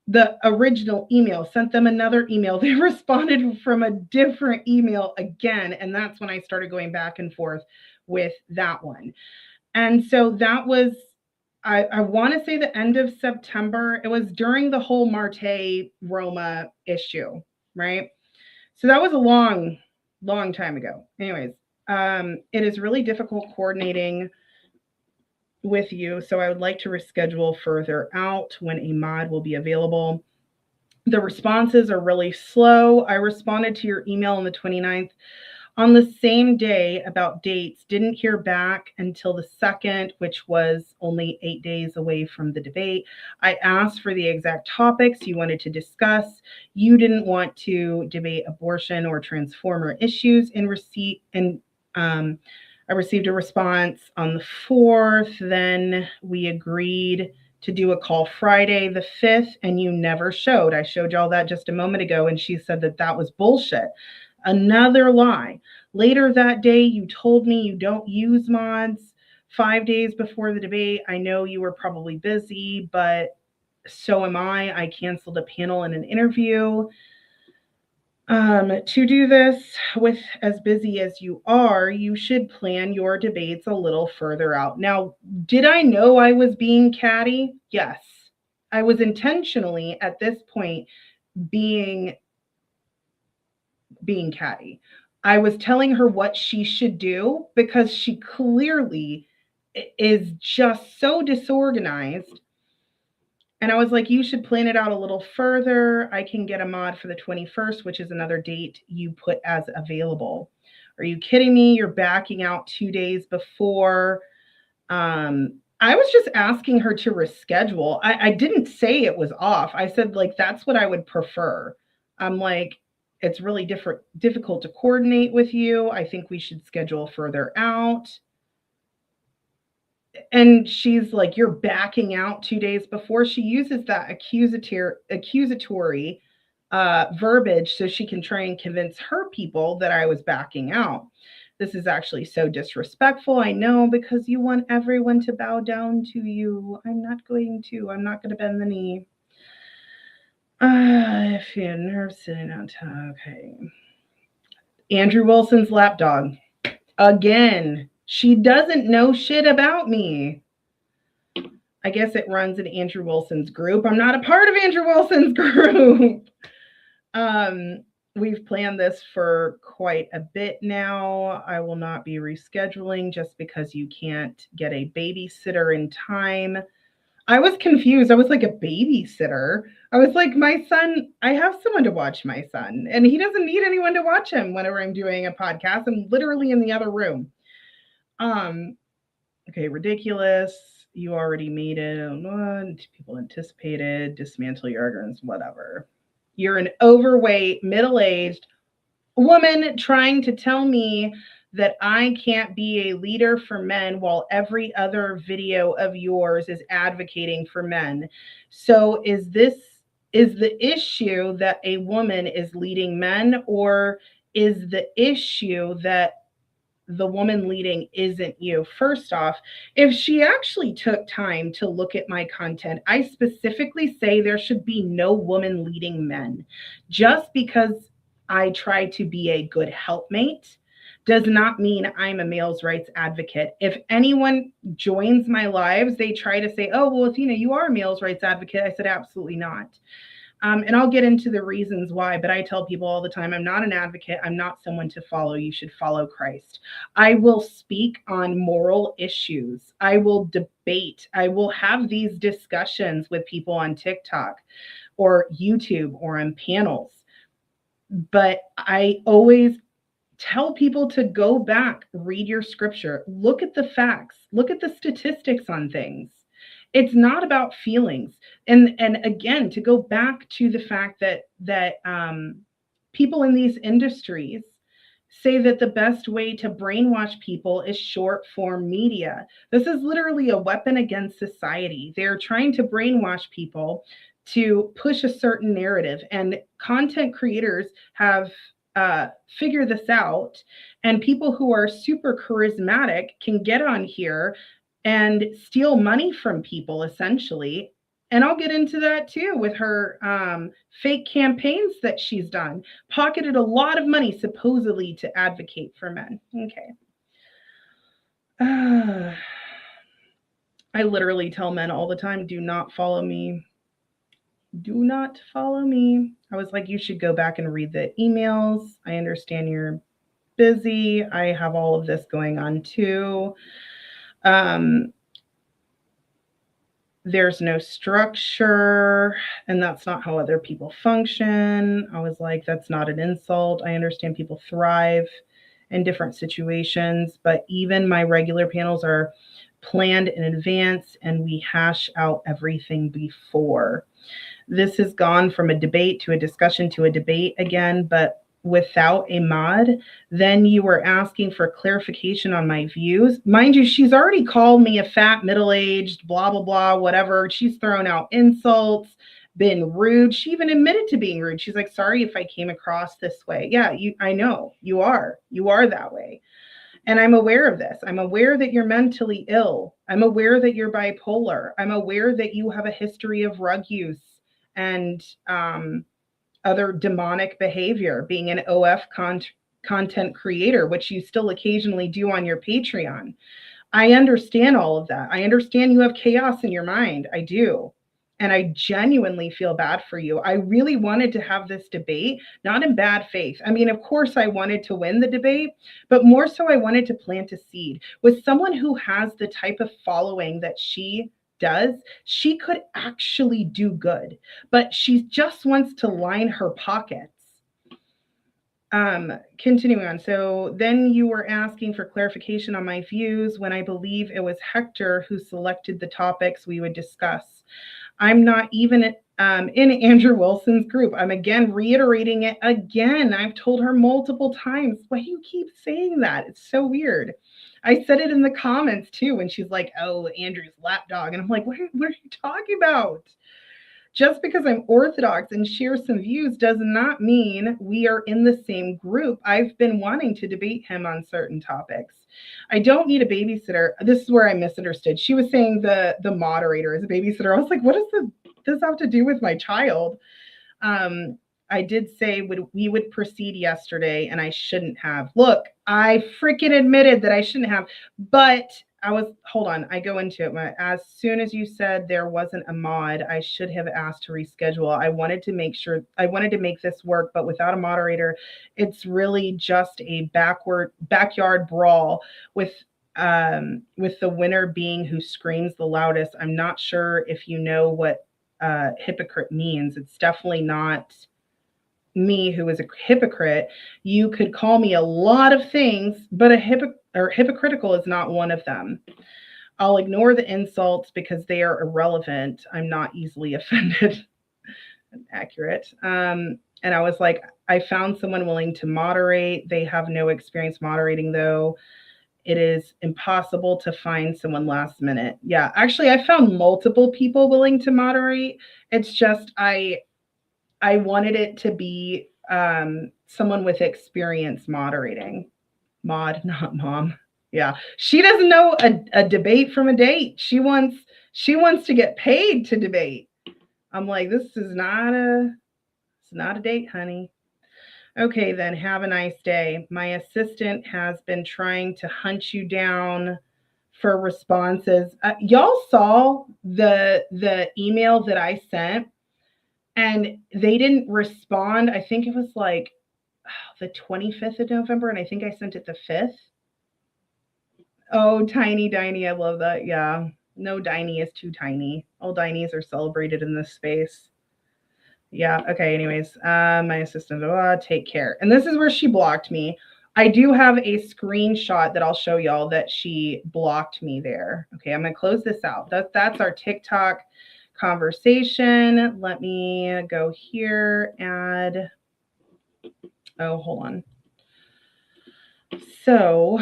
the original email, sent them another email. They responded from a different email again. And that's when I started going back and forth with that one. And so that was, I want to say the end of September. It was during the whole Marte Roma issue, right? So that was a long, long time ago. Anyways, it is really difficult coordinating with you. So I would like to reschedule further out when a mod will be available. The responses are really slow. I responded to your email on the 29th on the same day about dates. Didn't hear back until the 2nd, which was only 8 days away from the debate. I asked for the exact topics you wanted to discuss. You didn't want to debate abortion or transformer issues in receipt. And I received a response on the 4th. Then we agreed to do a call Friday the 5th, and you never showed. I showed y'all that just a moment ago, and she said that that was bullshit. Another lie. Later that day, you told me you don't use mods. 5 days before the debate, I know you were probably busy, but so am I. I canceled a panel and an interview. To do this with as busy as you are, you should plan your debates a little further out. Now, did I know I was being catty? Yes. I was intentionally at this point being catty. I was telling her what she should do because she clearly is just so disorganized. And I was like, you should plan it out a little further. I can get a mod for the 21st, which is another date you put as available. Are you kidding me? You're backing out 2 days before. I was just asking her to reschedule. I didn't say it was off. I said, like, that's what I would prefer. I'm like, it's really difficult to coordinate with you. I think we should schedule further out. And she's like, you're backing out 2 days before. She uses that accusatory verbiage so she can try and convince her people that I was backing out. This is actually so disrespectful. I know, because you want everyone to bow down to you. I'm not going to bend the knee. If you're nerve sitting on top, okay. Andrew Wilson's lapdog. Again, she doesn't know shit about me. I guess it runs in Andrew Wilson's group. I'm not a part of Andrew Wilson's group. We've planned this for quite a bit now. I will not be rescheduling just because you can't get a babysitter in time. I was confused. I was like, a babysitter? I was like, my son, I have someone to watch my son, and he doesn't need anyone to watch him whenever I'm doing a podcast. I'm literally in the other room. Okay, ridiculous. You already made it. People anticipated. Dismantle your arguments, whatever. You're an overweight, middle-aged woman trying to tell me that I can't be a leader for men while every other video of yours is advocating for men. So is the issue that a woman is leading men, or is the issue that the woman leading isn't you? First off, if she actually took time to look at my content, I specifically say there should be no woman leading men. Just because I try to be a good helpmate does not mean I'm a male's rights advocate. If anyone joins my lives, they try to say, oh, well, Athena, you are a male's rights advocate. I said, absolutely not. And I'll get into the reasons why, but I tell people all the time, I'm not an advocate. I'm not someone to follow. You should follow Christ. I will speak on moral issues. I will debate. I will have these discussions with people on TikTok or YouTube or on panels. But I always tell people to go back, read your scripture, look at the facts, look at the statistics on things. It's not about feelings. And again, to go back to the fact that people in these industries say that the best way to brainwash people is short form media. This is literally a weapon against society. They're trying to brainwash people to push a certain narrative, and content creators have figured this out, and people who are super charismatic can get on here and steal money from people, essentially. And I'll get into that too with her fake campaigns that she's done. Pocketed a lot of money, supposedly, to advocate for men. Okay. I literally tell men all the time, do not follow me. Do not follow me. I was like, you should go back and read the emails. I understand you're busy. I have all of this going on too. Um, there's no structure, and that's not how other people function. I was like, that's not an insult. I understand people thrive in different situations, but even my regular panels are planned in advance and we hash out everything before. This has gone from a debate to a discussion to a debate again, but without a mod. Then you were asking for clarification on my views. Mind you, she's already called me a fat, middle-aged, blah, blah, blah, whatever. She's thrown out insults, been rude. She even admitted to being rude. She's like, sorry if I came across this way. Yeah, I know you are. You are that way. And I'm aware of this. I'm aware that you're mentally ill. I'm aware that you're bipolar. I'm aware that you have a history of drug use and other demonic behavior, being an content creator, which you still occasionally do on your Patreon. I understand all of that. I understand you have chaos in your mind. I do. And I genuinely feel bad for you. I really wanted to have this debate, not in bad faith. I mean, of course, I wanted to win the debate, but more so I wanted to plant a seed with someone who has the type of following that she does. She could actually do good, but she just wants to line her pockets. Continuing on. So then you were asking for clarification on my views when I believe it was Hector who selected the topics we would discuss. I'm not even in Andrew Wilson's group. I'm again reiterating it again. I've told her multiple times. Why do you keep saying that? It's so weird. I said it in the comments too when she's like, oh, Andrew's lapdog. And I'm like, what are you talking about? Just because I'm Orthodox and share some views does not mean we are in the same group. I've been wanting to debate him on certain topics. I don't need a babysitter. This is where I misunderstood. She was saying the moderator is a babysitter. I was like, what does this have to do with my child? I did say we would proceed yesterday and I shouldn't have. Look, I freaking admitted that I shouldn't have, but hold on, I go into it. As soon as you said there wasn't a mod, I should have asked to reschedule. I wanted to make this work, but without a moderator, it's really just a backyard brawl with the winner being who screams the loudest. I'm not sure if you know what hypocrite means. It's definitely not me who is a hypocrite. You could call me a lot of things, but hypocritical is not one of them. I'll ignore the insults because they are irrelevant. I'm not easily offended. Accurate. And I was like, I found someone willing to moderate. They have no experience moderating though. It is impossible to find someone last minute. Yeah, actually I found multiple people willing to moderate. It's just I wanted it to be someone with experience moderating. Mod, not mom. Yeah, she doesn't know a debate from a date. She wants to get paid to debate. I'm like, this is not a date, honey. Okay, then have a nice day. My assistant has been trying to hunt you down for responses. Y'all saw the email that I sent. And they didn't respond. I think it was like the 25th of November, and I think I sent it the 5th. Oh, tiny Diney. I love that. Yeah. No Diney is too tiny. All Dineys are celebrated in this space. Yeah. Okay. Anyways, my assistant, take care. And this is where she blocked me. I do have a screenshot that I'll show y'all that she blocked me there. Okay. I'm going to close this out. That's our TikTok conversation. Let me go here, add. Oh, hold on. So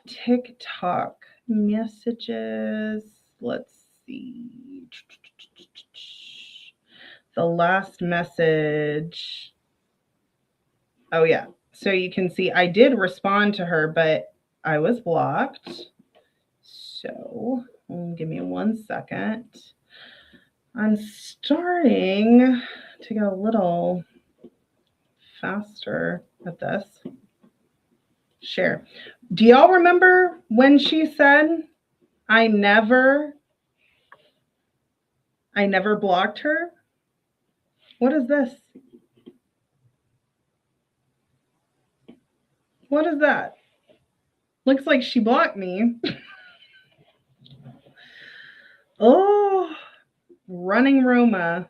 TikTok messages. Let's see. The last message. Oh, yeah. So you can see I did respond to her, but I was blocked. So give me 1 second. I'm starting to go a little faster at this. Share. Do y'all remember when she said, I never I never blocked her. What is this? What is that? Looks like she blocked me. Oh, running Roma.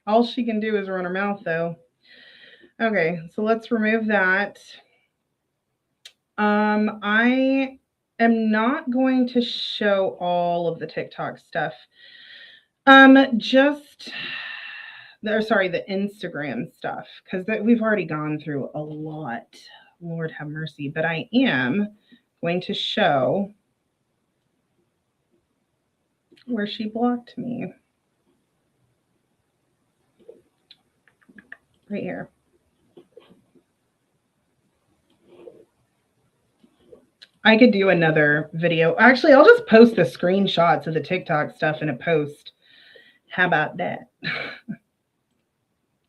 All she can do is run her mouth, though. Okay, so let's remove that. I am not going to show all of the TikTok stuff. Just the Instagram stuff, because we've already gone through a lot. Lord have mercy. But I am going to show where she blocked me. Right here. I could do another video. Actually, I'll just post the screenshots of the TikTok stuff in a post. How about that?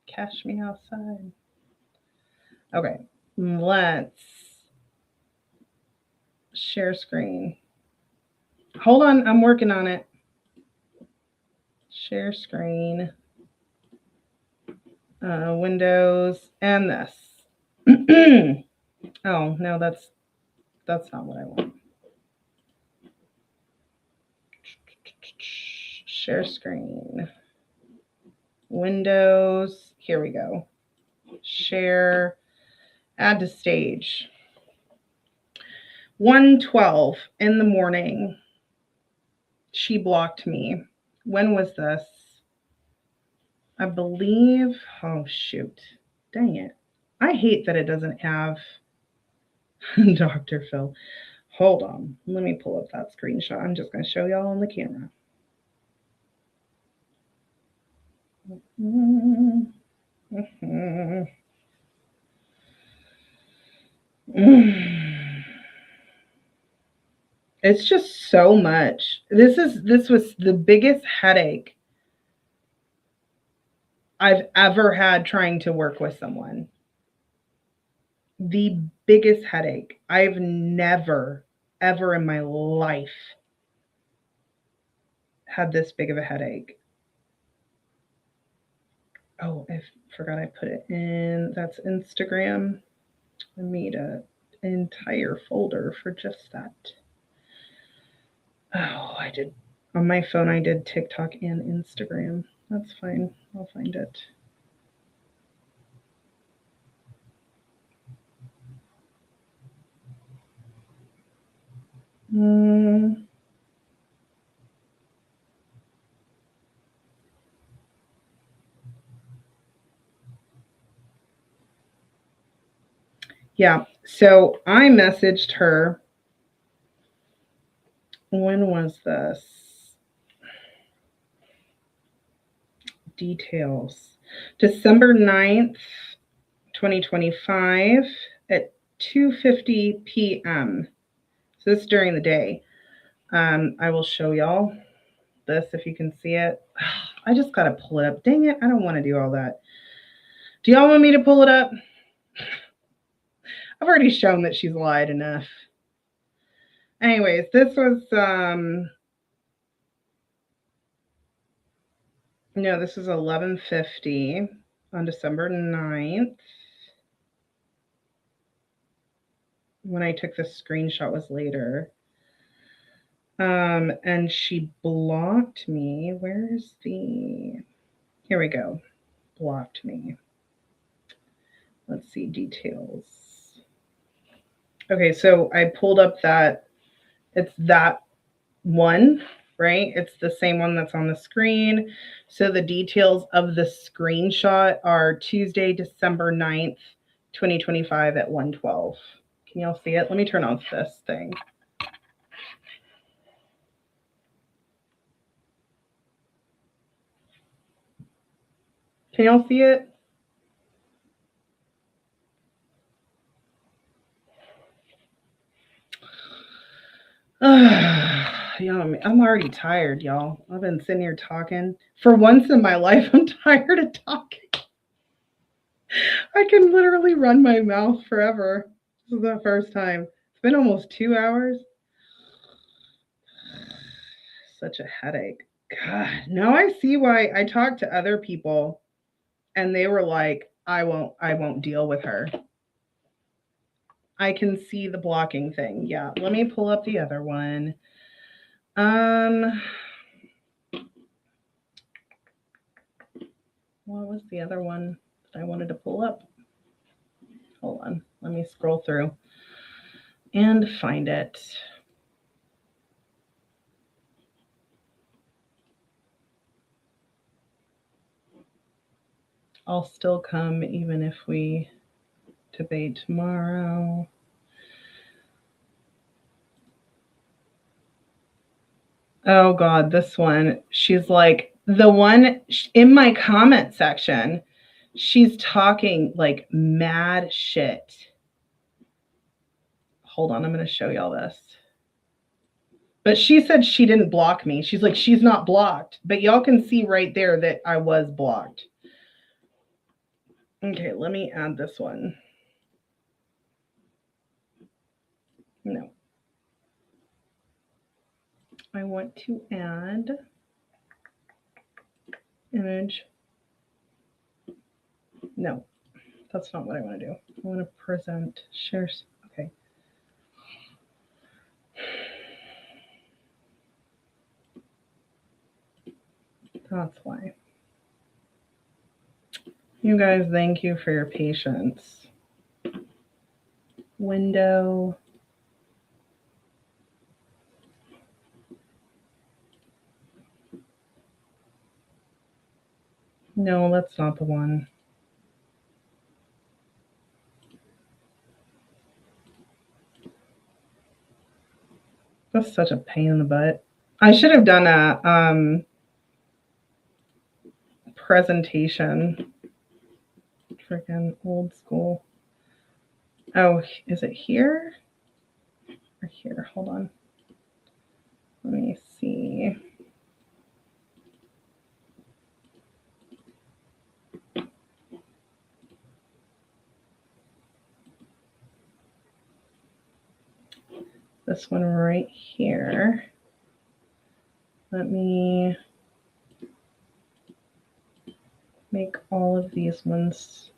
Cash me outside. Okay, let's share screen. Hold on, I'm working on it. Share screen. Windows and this. Oh, no, that's not what I want. Share screen. Windows. Here we go. Share. Add to stage. 1:12 in the morning. She blocked me. When was this? I believe. Oh, shoot. Dang it. I hate that it doesn't have Dr. Phil. Hold on. Let me pull up that screenshot. I'm just going to show y'all on the camera. It's just so much. This was the biggest headache I've ever had trying to work with someone. The biggest headache. I've never, ever in my life had this big of a headache. Oh, I forgot I put it in. That's Instagram. I made an entire folder for just that. Oh, I did. On my phone, I did TikTok and Instagram. That's fine. I'll find it. Yeah, so I messaged her. When was this? Details. December 9th, 2025 at 2:50 p.m. So this is during the day. I will show y'all this if you can see it. I just got to pull it up. Dang it, I don't want to do all that. Do y'all want me to pull it up? I've already shown that she's lied enough. Anyways, this was, this is 11:50 on December 9th. When I took this screenshot was later. And she blocked me. Where's the, here we go. Blocked me. Let's see, details. Okay, so I pulled up that, it's that one, right? It's the same one that's on the screen. So the details of the screenshot are Tuesday, December 9th, 2025 at 1:12. Can y'all see it? Let me turn off this thing. Can y'all see it? I'm already tired, y'all. I've been sitting here talking. For once in my life, I'm tired of talking. I can literally run my mouth forever. This is the first time. It's been almost 2 hours. Such a headache. God, now I see why I talked to other people and they were like, I won't deal with her. I can see the blocking thing. Yeah, let me pull up the other one. What was the other one that I wanted to pull up? Hold on, let me scroll through and find it. I'll still come even if we debate tomorrow. Oh God, this one. She's like, the one in my comment section, she's talking like mad shit. Hold on, I'm going to show y'all this. But she said she didn't block me. She's like, she's not blocked. But y'all can see right there that I was blocked. Okay, let me add this one. No. I want to add image. No, that's not what I want to do. I want to present shares. Okay. That's why. You guys, thank you for your patience. Window. No, that's not the one. That's such a pain in the butt. I should have done a presentation. Freaking old school. Oh, is it here? Or here? Hold on. Let me see. This one right here. Let me make all of these ones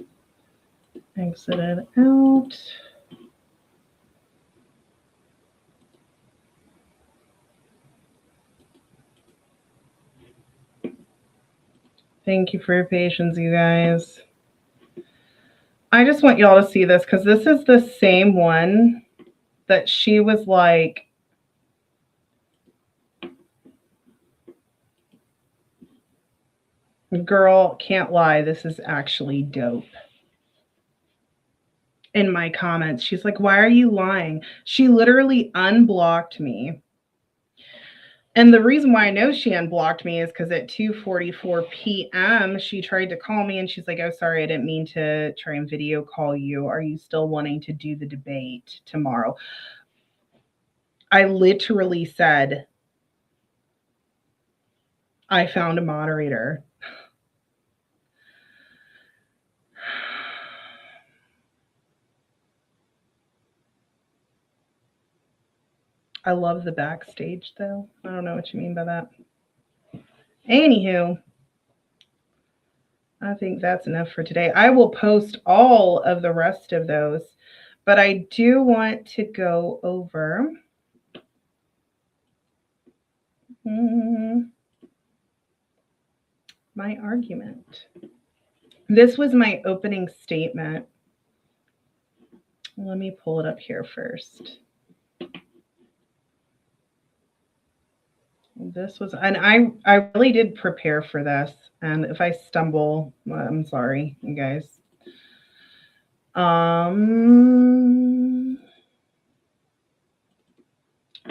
exited out. Thank you for your patience, you guys. I just want y'all to see this because this is the same one that she was like, girl, can't lie, this is actually dope. In my comments, she's like, why are you lying? She literally unblocked me. And the reason why I know she unblocked me is because at 2:44 p.m., she tried to call me and she's like, oh, sorry, I didn't mean to try and video call you. Are you still wanting to do the debate tomorrow? I literally said, I found a moderator. I love the backstage, though. I don't know what you mean by that. Anywho, I think that's enough for today. I will post all of the rest of those, but I do want to go over my argument. This was my opening statement. Let me pull it up here first. This was, and I really did prepare for this. And if I stumble, I'm sorry, you guys.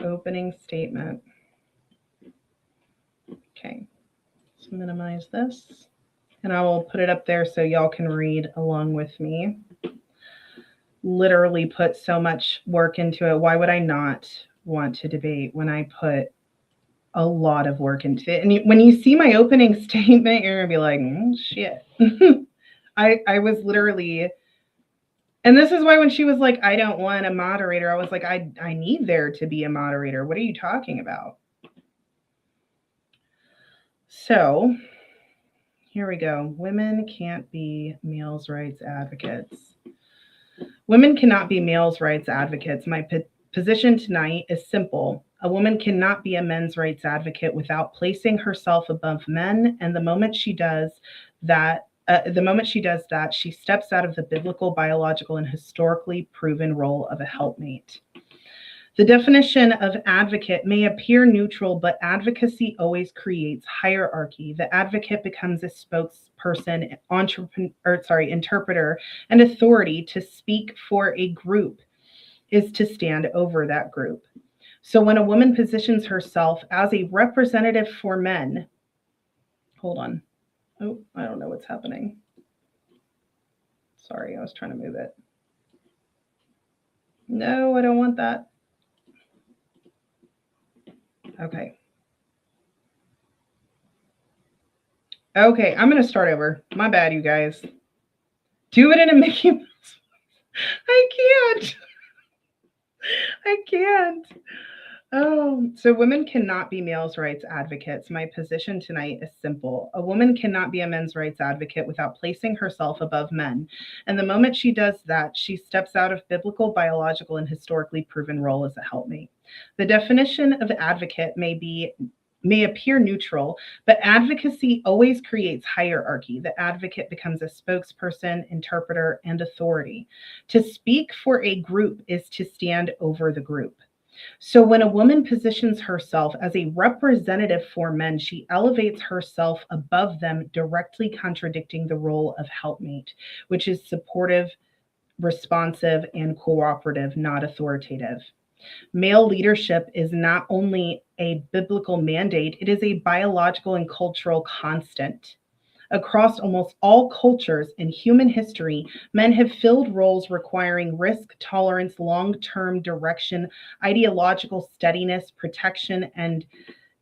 Opening statement. Okay, let's minimize this. And I will put it up there so y'all can read along with me. Literally put so much work into it. Why would I not want to debate when I put a lot of work into it? And when you see my opening statement, you're gonna be like, shit. I was literally, and this is why when she was like, I don't want a moderator, I was like, I need there to be a moderator. What are you talking about? So here we go. Women can't be males' rights advocates. Women cannot be males' rights advocates. My position tonight is simple. A woman cannot be a men's rights advocate without placing herself above men, and the moment she does that, she steps out of the biblical, biological, and historically proven role of a helpmate. The definition of advocate may appear neutral, but advocacy always creates hierarchy. The advocate becomes a spokesperson, interpreter, and authority. To speak for a group is to stand over that group. So when a woman positions herself as a representative for men, hold on. Oh, I don't know what's happening. Sorry, I was trying to move it. No, I don't want that. Okay. Okay, I'm going to start over. My bad, you guys. Do it in a Mickey Mouse. I can't. I can't. So women cannot be males' rights advocates. My position tonight is simple. A woman cannot be a men's rights advocate without placing herself above men. And the moment she does that, she steps out of biblical, biological, and historically proven role as a helpmate. The definition of advocate may appear neutral, but advocacy always creates hierarchy. The advocate becomes a spokesperson, interpreter, and authority. To speak for a group is to stand over the group. So when a woman positions herself as a representative for men, she elevates herself above them, directly contradicting the role of helpmate, which is supportive, responsive, and cooperative, not authoritative. Male leadership is not only a biblical mandate, it is a biological and cultural constant. Across almost all cultures in human history, men have filled roles requiring risk tolerance, long-term direction, ideological steadiness, protection, and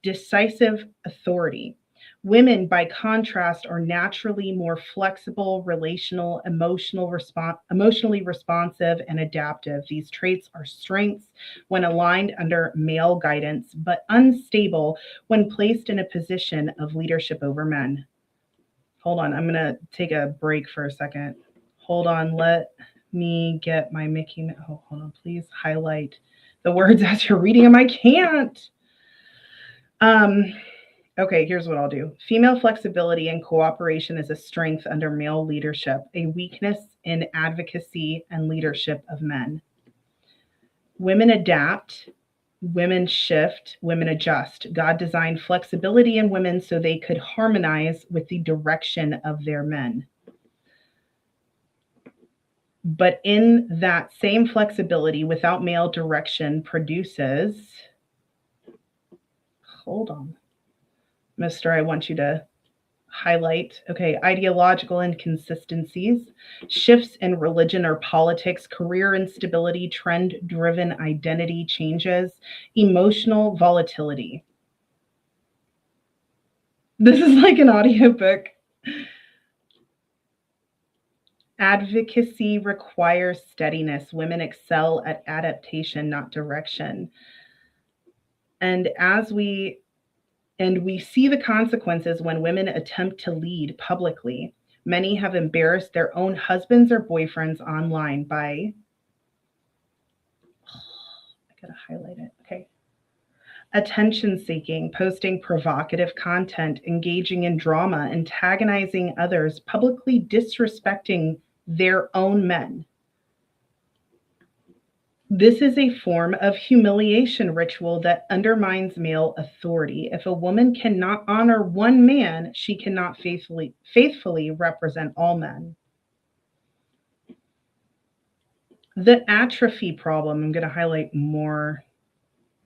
decisive authority. Women, by contrast, are naturally more flexible, relational, emotionally responsive, and adaptive. These traits are strengths when aligned under male guidance, but unstable when placed in a position of leadership over men. Hold on, I'm going to take a break for a second. Hold on, let me get my Mickey. Oh, hold on, please highlight the words as you're reading them. I can't. Okay, here's what I'll do. Female flexibility and cooperation is a strength under male leadership, a weakness in advocacy and leadership of men. Women adapt, women shift, women adjust. God designed flexibility in women so they could harmonize with the direction of their men. But in that same flexibility, without male direction, produces, hold on, Mister, I want you to highlight, okay, ideological inconsistencies, shifts in religion or politics, career instability, trend-driven identity changes, emotional volatility. This is like an audiobook. Advocacy requires steadiness. Women excel at adaptation, not direction. And we see the consequences when women attempt to lead publicly. Many have embarrassed their own husbands or boyfriends online by, I gotta highlight it, okay. Attention seeking, posting provocative content, engaging in drama, antagonizing others, publicly disrespecting their own men. This is a form of humiliation ritual that undermines male authority. If a woman cannot honor one man, she cannot faithfully represent all men. The atrophy problem, I'm going to highlight more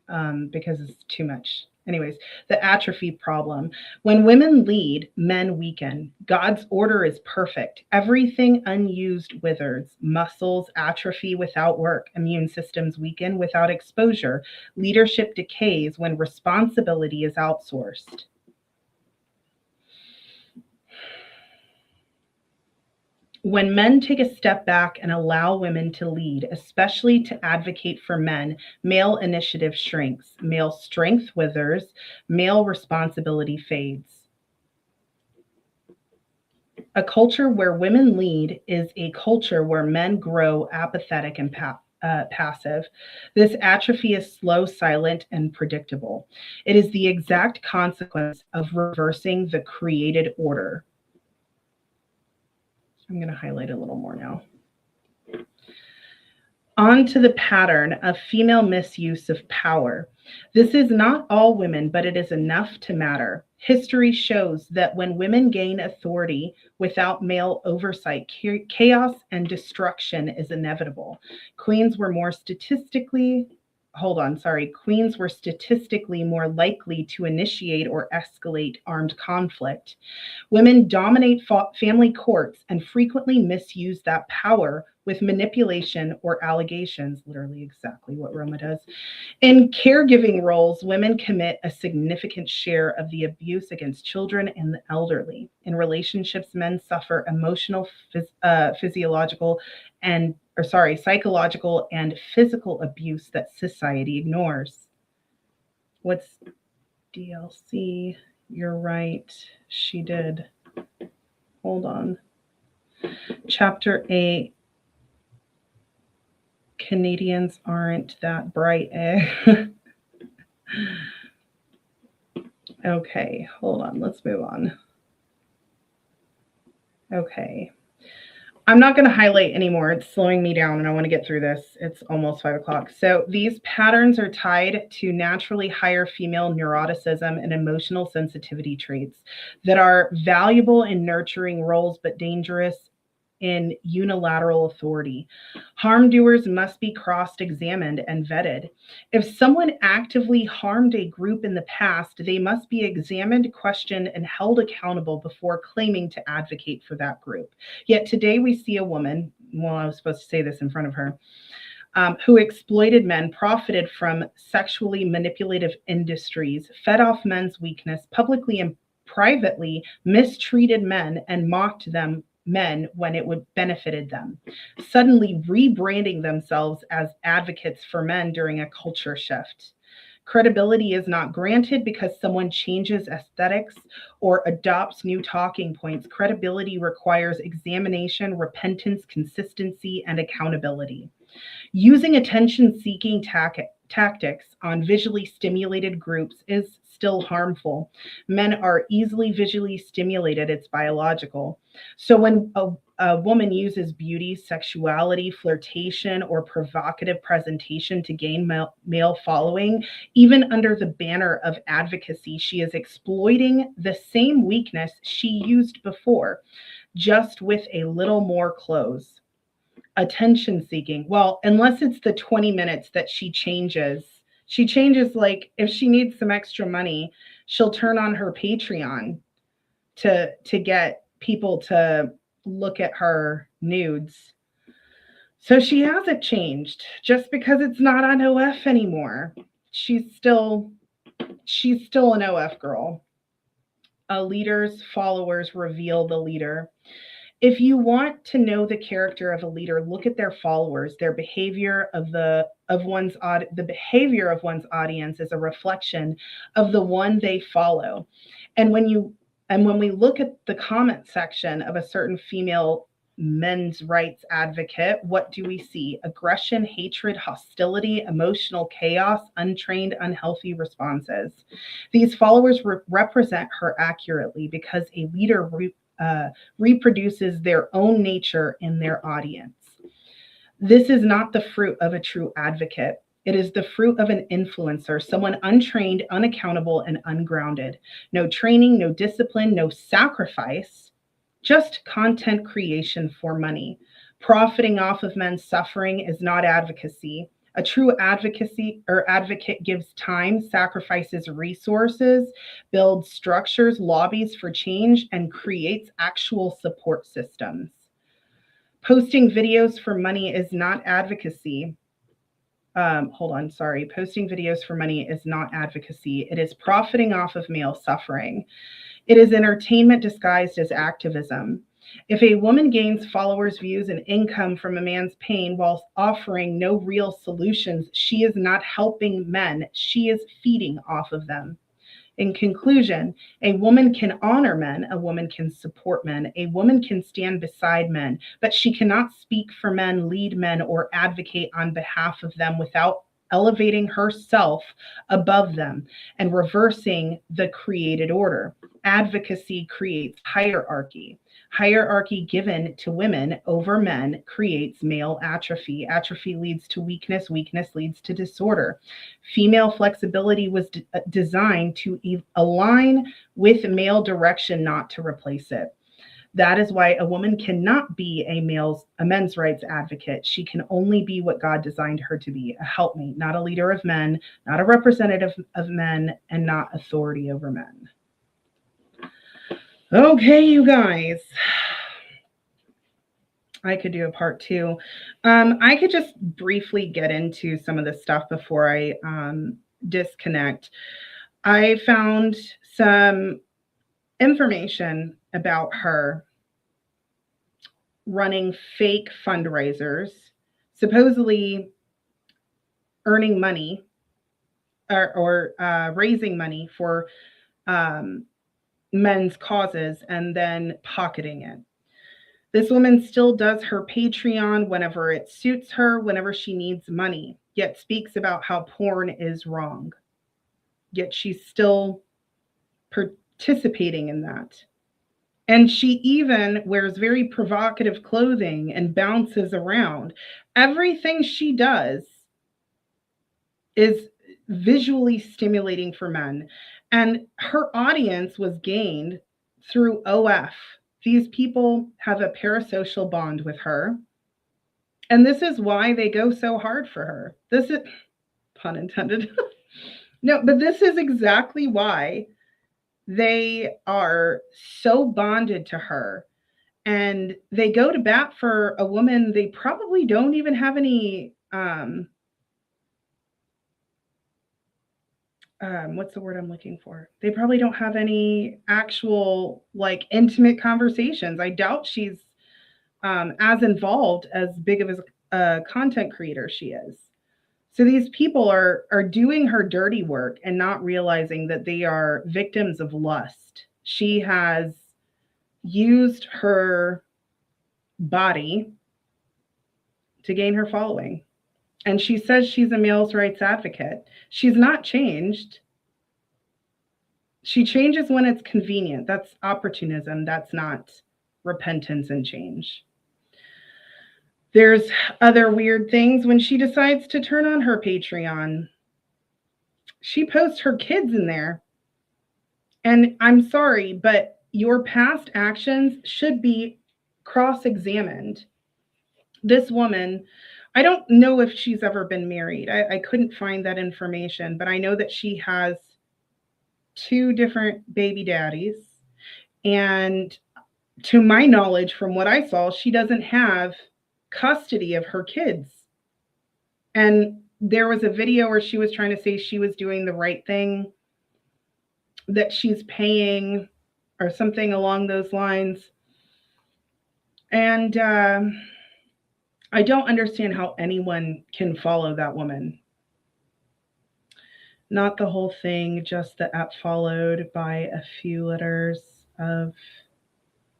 because it's too much. Anyways, the atrophy problem. When women lead, men weaken. God's order is perfect. Everything unused withers. Muscles atrophy without work. Immune systems weaken without exposure. Leadership decays when responsibility is outsourced. When men take a step back and allow women to lead, especially to advocate for men, male initiative shrinks, male strength withers, male responsibility fades. A culture where women lead is a culture where men grow apathetic and passive. This atrophy is slow, silent, and predictable. It is the exact consequence of reversing the created order. I'm going to highlight a little more now. On to the pattern of female misuse of power. This is not all women, but it is enough to matter. History shows that when women gain authority without male oversight, chaos and destruction is inevitable. Queens were statistically more likely to initiate or escalate armed conflict. Women dominate family courts and frequently misuse that power with manipulation or allegations, literally exactly what Roma does. In caregiving roles, women commit a significant share of the abuse against children and the elderly. In relationships, men suffer emotional, psychological, and physical abuse that society ignores. What's DLC? You're right. She did. Hold on. Chapter 8. Canadians aren't that bright, eh? Okay, hold on. Let's move on. Okay. I'm not going to highlight anymore. It's slowing me down and I want to get through this. It's almost 5 o'clock. So these patterns are tied to naturally higher female neuroticism and emotional sensitivity traits that are valuable in nurturing roles but dangerous in unilateral authority. Harm doers must be cross-examined and vetted. If someone actively harmed a group in the past, they must be examined, questioned, and held accountable before claiming to advocate for that group. Yet today we see a woman, well, I was supposed to say this in front of her, who exploited men, profited from sexually manipulative industries, fed off men's weakness, publicly and privately mistreated men, and mocked men when it would benefited them, suddenly rebranding themselves as advocates for men during a culture shift. Credibility is not granted because someone changes aesthetics or adopts new talking points. Credibility requires examination, repentance, consistency, and accountability. Using attention-seeking tactics on visually stimulated groups is still harmful. Men are easily visually stimulated. It's biological. So when a woman uses beauty, sexuality, flirtation, or provocative presentation to gain male following, even under the banner of advocacy, she is exploiting the same weakness she used before, just with a little more clothes. Attention seeking. Well, unless it's the 20 minutes that she changes, like if she needs some extra money, she'll turn on her Patreon to get people to look at her nudes. So she hasn't changed just because it's not on OF anymore. She's still an OF girl. A leader's followers reveal the leader. If you want to know the character of a leader, look at their followers. Their behavior the behavior of one's audience is a reflection of the one they follow. And when we look at the comment section of a certain female men's rights advocate, what do we see? Aggression, hatred, hostility, emotional chaos, untrained, unhealthy responses. These followers represent her accurately because a leader reproduces their own nature in their audience. This is not the fruit of a true advocate. It is the fruit of an influencer, someone untrained, unaccountable, and ungrounded. No training, no discipline, no sacrifice, just content creation for money. Profiting off of men's suffering is not advocacy. A true advocate gives time, sacrifices resources, builds structures, lobbies for change, and creates actual support systems. Posting videos for money is not advocacy. Posting videos for money is not advocacy. It is profiting off of male suffering. It is entertainment disguised as activism. If a woman gains followers, views, and income from a man's pain while offering no real solutions, she is not helping men. She is feeding off of them. In conclusion, a woman can honor men, a woman can support men, a woman can stand beside men, but she cannot speak for men, lead men, or advocate on behalf of them without elevating herself above them and reversing the created order. Advocacy creates hierarchy. Hierarchy given to women over men creates male atrophy. Atrophy leads to weakness. Weakness leads to disorder. Female flexibility was designed to align with male direction, not to replace it. That is why a woman cannot be a men's rights advocate. She can only be what God designed her to be, a helpmate, not a leader of men, not a representative of men, and not authority over men. Okay, you guys. I could do a part two. I could just briefly get into some of this stuff before I disconnect. I found some information about her running fake fundraisers, supposedly earning money or raising money for men's causes and then pocketing it. This woman still does her Patreon whenever it suits her, whenever she needs money, yet speaks about how porn is wrong. Yet she's still participating in that. And she even wears very provocative clothing and bounces around. Everything she does is visually stimulating for men. And her audience was gained through OF. These people have a parasocial bond with her. And this is why they go so hard for her. This is, pun intended. No, but this is exactly why they are so bonded to her. And they go to bat for a woman they probably don't even have any, what's the word I'm looking for? They probably don't have any actual like intimate conversations. I doubt she's as involved as big of a content creator she is. So these people are doing her dirty work and not realizing that they are victims of lust. She has used her body to gain her following. And she says she's a male's rights advocate. She's not changed. She changes when it's convenient. That's opportunism. That's not repentance and change. There's other weird things when she decides to turn on her Patreon. She posts her kids in there. And I'm sorry, but your past actions should be cross-examined. This woman, I don't know if she's ever been married. I couldn't find that information, but I know that she has 2 different baby daddies. And to my knowledge, from what I saw, she doesn't have custody of her kids. And there was a video where she was trying to say she was doing the right thing, that she's paying or something along those lines. And I don't understand how anyone can follow that woman. Not the whole thing, just the app followed by a few letters of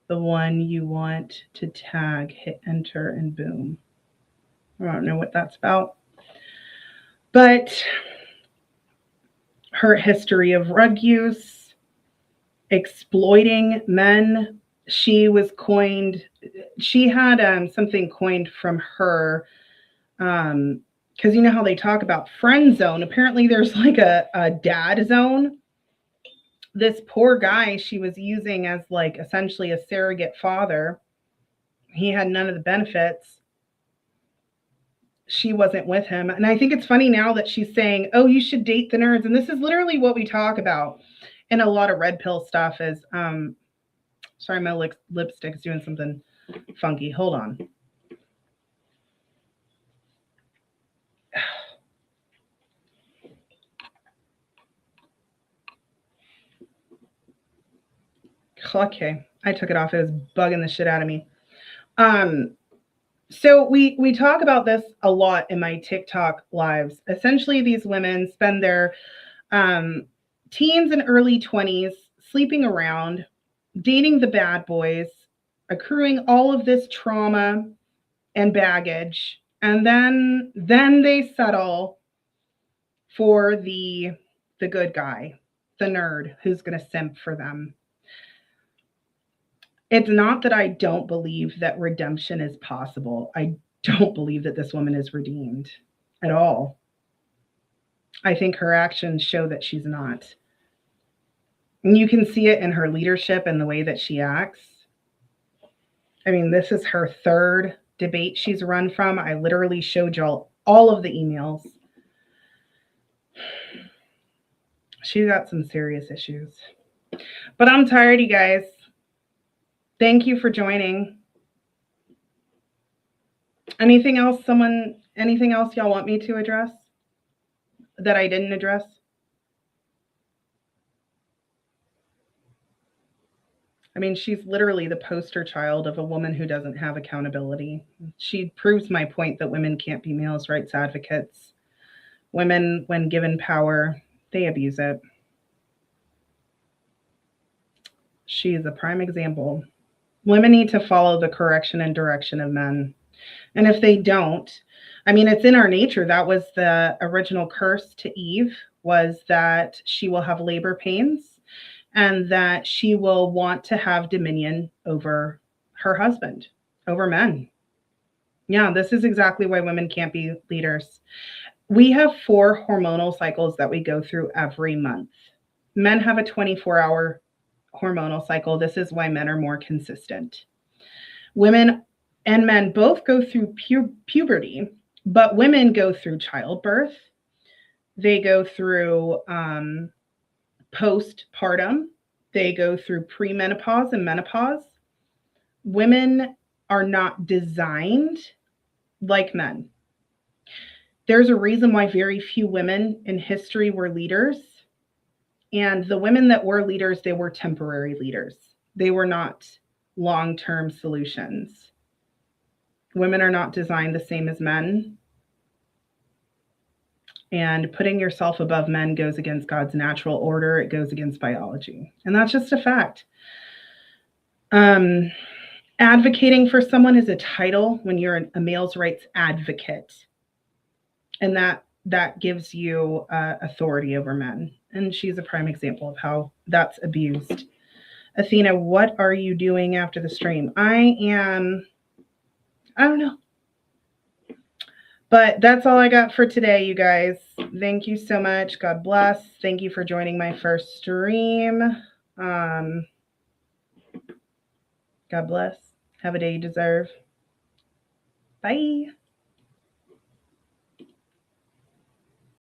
the one you want to tag, hit enter, and boom. I don't know what that's about. But her history of drug use, exploiting men, she had something coined from her, because you know how they talk about friend zone. Apparently there's like a dad zone. This poor guy she was using as like essentially a surrogate father. He had none of the benefits. She wasn't with him. And I think it's funny now that she's saying, oh, you should date the nerds. And this is literally what we talk about in a lot of red pill stuff is, sorry, my lipstick is doing something funky. Hold on. Okay, I took it off. It was bugging the shit out of me. So we talk about this a lot in my TikTok lives. Essentially, these women spend their teens and early 20s, sleeping around, dating the bad boys, accruing all of this trauma and baggage, and then they settle for the good guy, the nerd who's going to simp for them. It's not that I don't believe that redemption is possible. I don't believe that this woman is redeemed at all. I think her actions show that she's not. And you can see it in her leadership and the way that she acts. I mean, this is her third debate she's run from. I literally showed y'all all of the emails. She's got some serious issues. But I'm tired, you guys. Thank you for joining. Anything else y'all want me to address that I didn't address? I mean, she's literally the poster child of a woman who doesn't have accountability. She proves my point that women can't be males' rights advocates. Women, when given power, they abuse it. She's a prime example. Women need to follow the correction and direction of men. And if they don't, I mean, it's in our nature. That was the original curse to Eve, was that she will have labor pains and that she will want to have dominion over her husband, over men. Yeah, this is exactly why women can't be leaders. We have 4 hormonal cycles that we go through every month. Men have a 24-hour hormonal cycle. This is why men are more consistent. Women and men both go through puberty, but women go through childbirth. They go through postpartum. They go through premenopause and menopause. Women are not designed like men. There's a reason why very few women in history were leaders. And the women that were leaders, they were temporary leaders. They were not long-term solutions. Women are not designed the same as men. And putting yourself above men goes against God's natural order. It goes against biology. And that's just a fact. Advocating for someone is a title when you're a male's rights advocate. And that gives you authority over men. And she's a prime example of how that's abused. Athena, what are you doing after the stream? I don't know. But that's all I got for today, you guys. Thank you so much. God bless. Thank you for joining my first stream. God bless. Have a day you deserve. Bye.